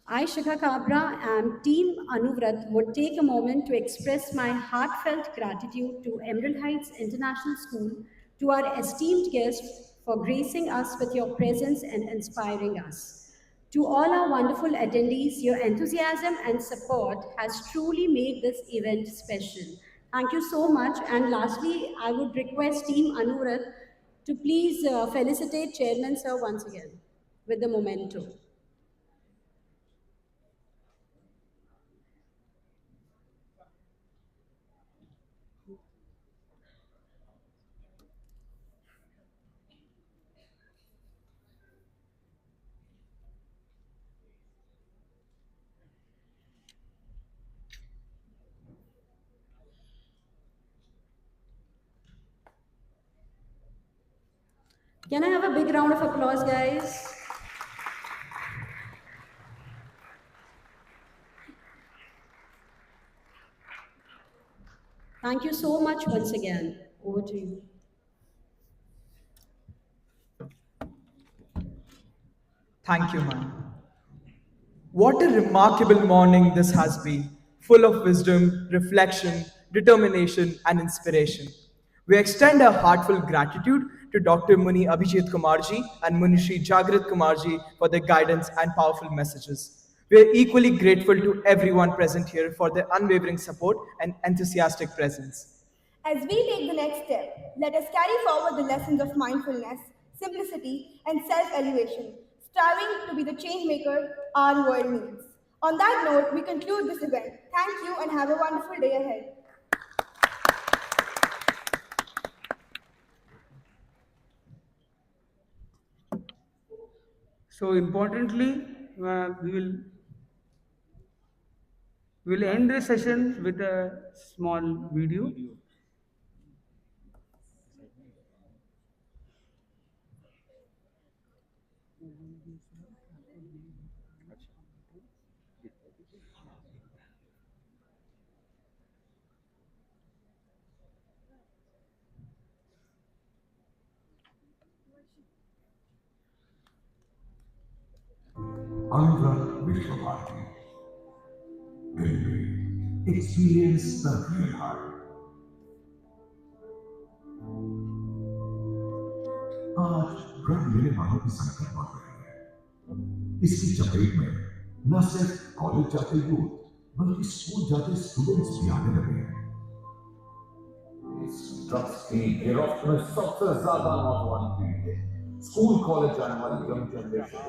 I, Shikha Kabra, and Team Anuvrat would take a moment to express my heartfelt gratitude to Emerald Heights International School, to our esteemed guests for gracing us with your presence and inspiring us. To all our wonderful attendees, your enthusiasm and support has truly made this event special. Thank you so much. And lastly, I would request Team Anuvrat to please felicitate Chairman Sir once again with the memento. Can I have a big round of applause, guys? Thank you so much once again. Over to you. Thank you, ma'am. What a remarkable morning this has been, full of wisdom, reflection, determination, and inspiration. We extend our heartfelt gratitude to Dr. Muni Abhijit Kumarji and Munishri Jagrit Kumarji for their guidance and powerful messages. We are equally grateful to everyone present here for their unwavering support and enthusiastic presence. As we take the next step, let us carry forward the lessons of mindfulness, simplicity, and self elevation, striving to be the change maker our world needs. On that note, we conclude this event. Thank you and have a wonderful day ahead. So importantly, we will We'll end this session with a small video. Anuvrat Vishwa Bharati. Experience the real heart. आज drug लेने वालों की संख्या बढ़ रही है। इसकी चपेट में न सिर्फ कॉलेज जाते यूथ बल्कि स्कूल जाते स्टूडेंट्स भी आने लगे हैं। इस ड्रग्स की गिरफ्त में सबसे ज्यादा नौजवान पीढ़ी है। स्कूल कॉलेज जाने वाली यंग जनरेशन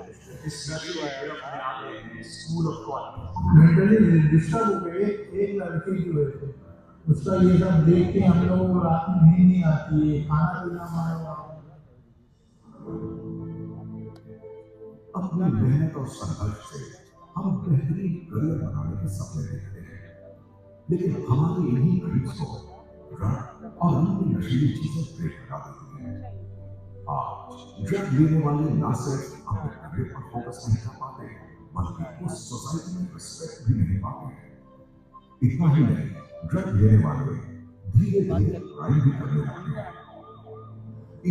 इस नशे की गिरफ्त में आ गए हैं। स्कूल और कॉलेज मेंटली डिस्टर्ब हो गए। एक लड़के की वजह से उसका ये सब देख के हम लोग रात में नींद नहीं आती है, खाना पीना मारा। अपनी मेहनत और संघर्ष से हम बेहतरीन करियर बनाने के सपने देखते हैं, लेकिन हमारी इन्हीं ड्रीम्स को ड्रग और अन्य नशीली चीजें ब्रेक करा देती हैं। आज ड्रग लेने वाले न सिर्फ अपने करियर पर फोकस नहीं कर पाते, बल्कि उस सोसाइटी में रिस्पेक्ट भी नहीं पाते हैं। इतना ही नहीं, ड्रग लेने वाले धीरे धीरे क्राइम भी करने लगते हैं।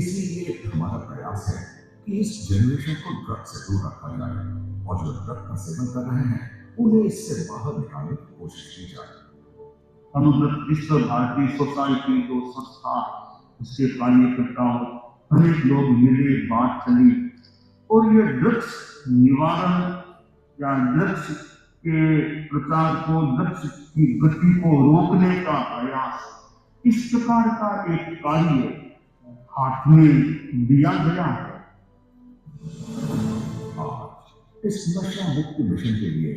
इसीलिए हमारा प्रयास है कि इस जनरेशन को ड्रग से दूर रखा जाए और जो ड्रग का सेवन कर रहे हैं उन्हें इससे बाहर निकालने की कोशिश की जाए। अनुव्रत विश्व भारती सोसाइटी जो संस्था, उसके कार्यकर्ताओं अनेक लोग मिले, बात चली और ये ड्रग्स निवारण या ड्रग्स के प्रचार को, ड्रग्स की गति को रोकने का प्रयास, इस प्रकार का एक कार्य हाथ में लिया गया है। आज इस नशा मुक्ति मिशन के लिए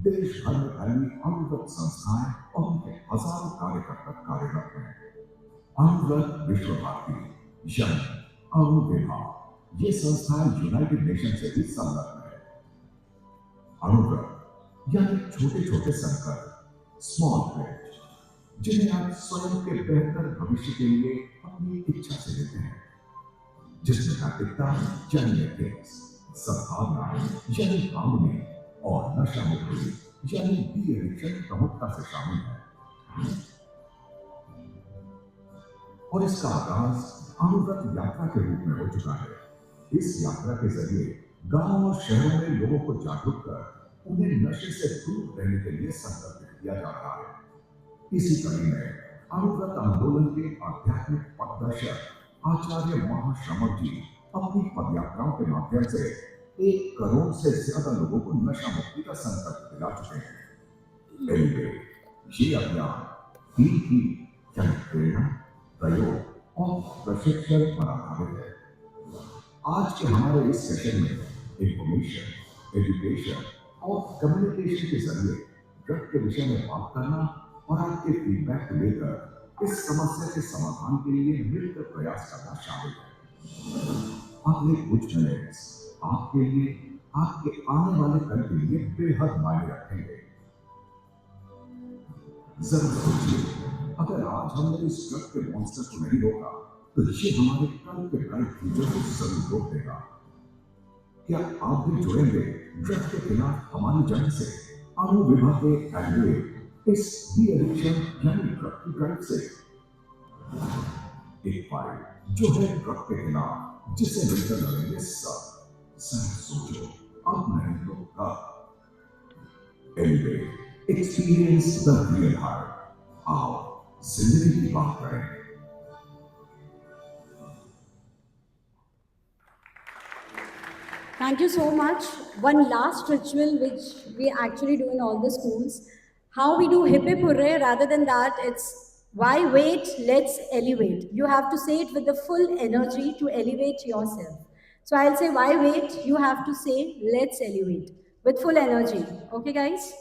देश भर में फैली अनुव्रत संस्थाएं और उनके हजारों कार्यकर्ता कार्यरत हैं। अनुव्रत विश्व भारती, यंग अनुविभाग, ये संस्थाएं यूनाइटेड नेशन से भी संलग्न है। अनुव्रत यानी छोटे छोटे संकल्प, स्मॉल प्लेज, जिन्हें आप स्वयं के बेहतर भविष्य के लिए अपनी इच्छा से लेते हैं, जिसमें नैतिकता यानी एथिक्स, सद्भावना यानी हार्मनी और नशा मुक्ति यानी डी एडिक्शन प्रमुखता से शामिल है। और इसका आगाज अनुव्रत यात्रा के रूप में हो चुका है। इस यात्रा के जरिए गांव और शहरों में लोगों को जागरूक कर उन्हें नशे से दूर रहने के लिए संकल्पित किया जा रहा है। इसी कड़ी में अनुव्रत आंदोलन के आध्यात्मिक पथदर्शक आचार्य महाश्रमक जी अपनी पदयात्राओं के माध्यम से 1 करोड़ से ज्यादा लोगों को नशा मुक्ति का संकल्प दिला चुके हैं। ये अभियान 3 की यानी प्रेरणा, प्रयोग और प्रशिक्षण पर आधारित है। आज के हमारे इस सेशन में इंफॉर्मेशन, एजुकेशन और कम्युनिकेशन के जरिए ड्रग के विषय में बात करना और आपके फीडबैक को लेकर इस समस्या के समाधान के लिए मिलकर प्रयास करना शामिल है। अगले कुछ मिनट्स आपके लिए, आपके आने वाले कल के लिए बेहद मायने रखेंगे। जरूर सोचिए, अगर आज हमने इस ड्रग के मॉन्स्टर को नहीं रोका तो ये हमारे कल के ब्राइट फ्यूचर को जरूर रोक देगा। क्या आप भी जुड़ेंगे ड्रग के खिलाफ हमारी जंग से? अनुविभाग के एडवोकेट इस डी एडिक्शन यानी ड्रग की ड्राइव से एक फाइट जो है ड्रग के खिलाफ, जिसे मिलकर लड़ेंगे सब। सोचो, अब नहीं तो कब। Anyway, experience the real heart. आओ जिंदगी की बात करें। Thank you so much. One last ritual which we actually do in all the schools. How we do hip hip hooray, rather than that, it's why wait, let's elevate. You have to say it with the full energy to elevate yourself. So I'll say why wait, you have to say let's elevate with full energy. Okay, guys?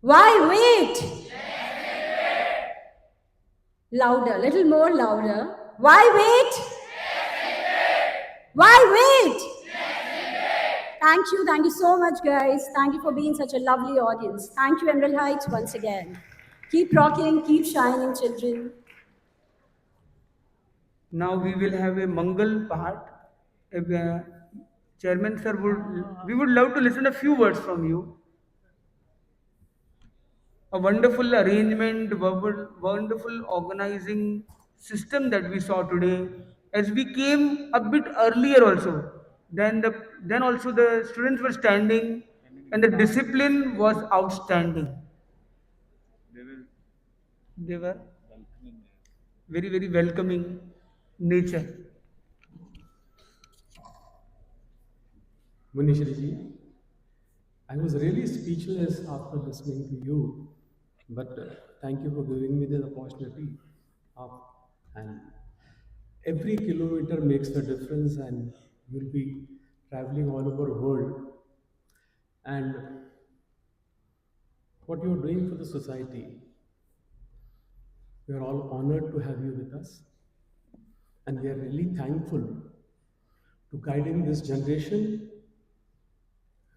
Why wait? Louder, little more louder. Why wait? Why wait? Thank you so much, guys. Thank you for being such a lovely audience. Thank you, Emerald Heights, once again. Keep rocking, keep shining, children. Now we will have a Mangal part. If, Chairman sir we would love to listen a few words from you. A wonderful arrangement, wonderful organizing system that we saw today. As we came a bit earlier also, then also the students were standing, and the discipline was outstanding. They were very welcoming nature. Munishri ji, I was really speechless after listening to you, but thank you for giving me this opportunity. Uh, and every kilometer makes a difference, and you'll be traveling all over the world. And what you're doing for the society, we are all honored to have you with us, and we are really thankful to guiding this generation,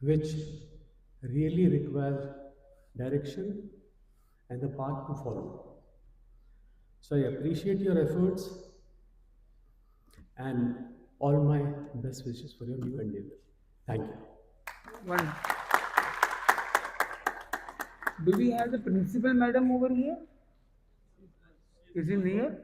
which really requires direction and the path to follow. So I appreciate your efforts and all my best wishes for your new endeavor. Thank you. One. Do we have the principal madam over here? Is he near?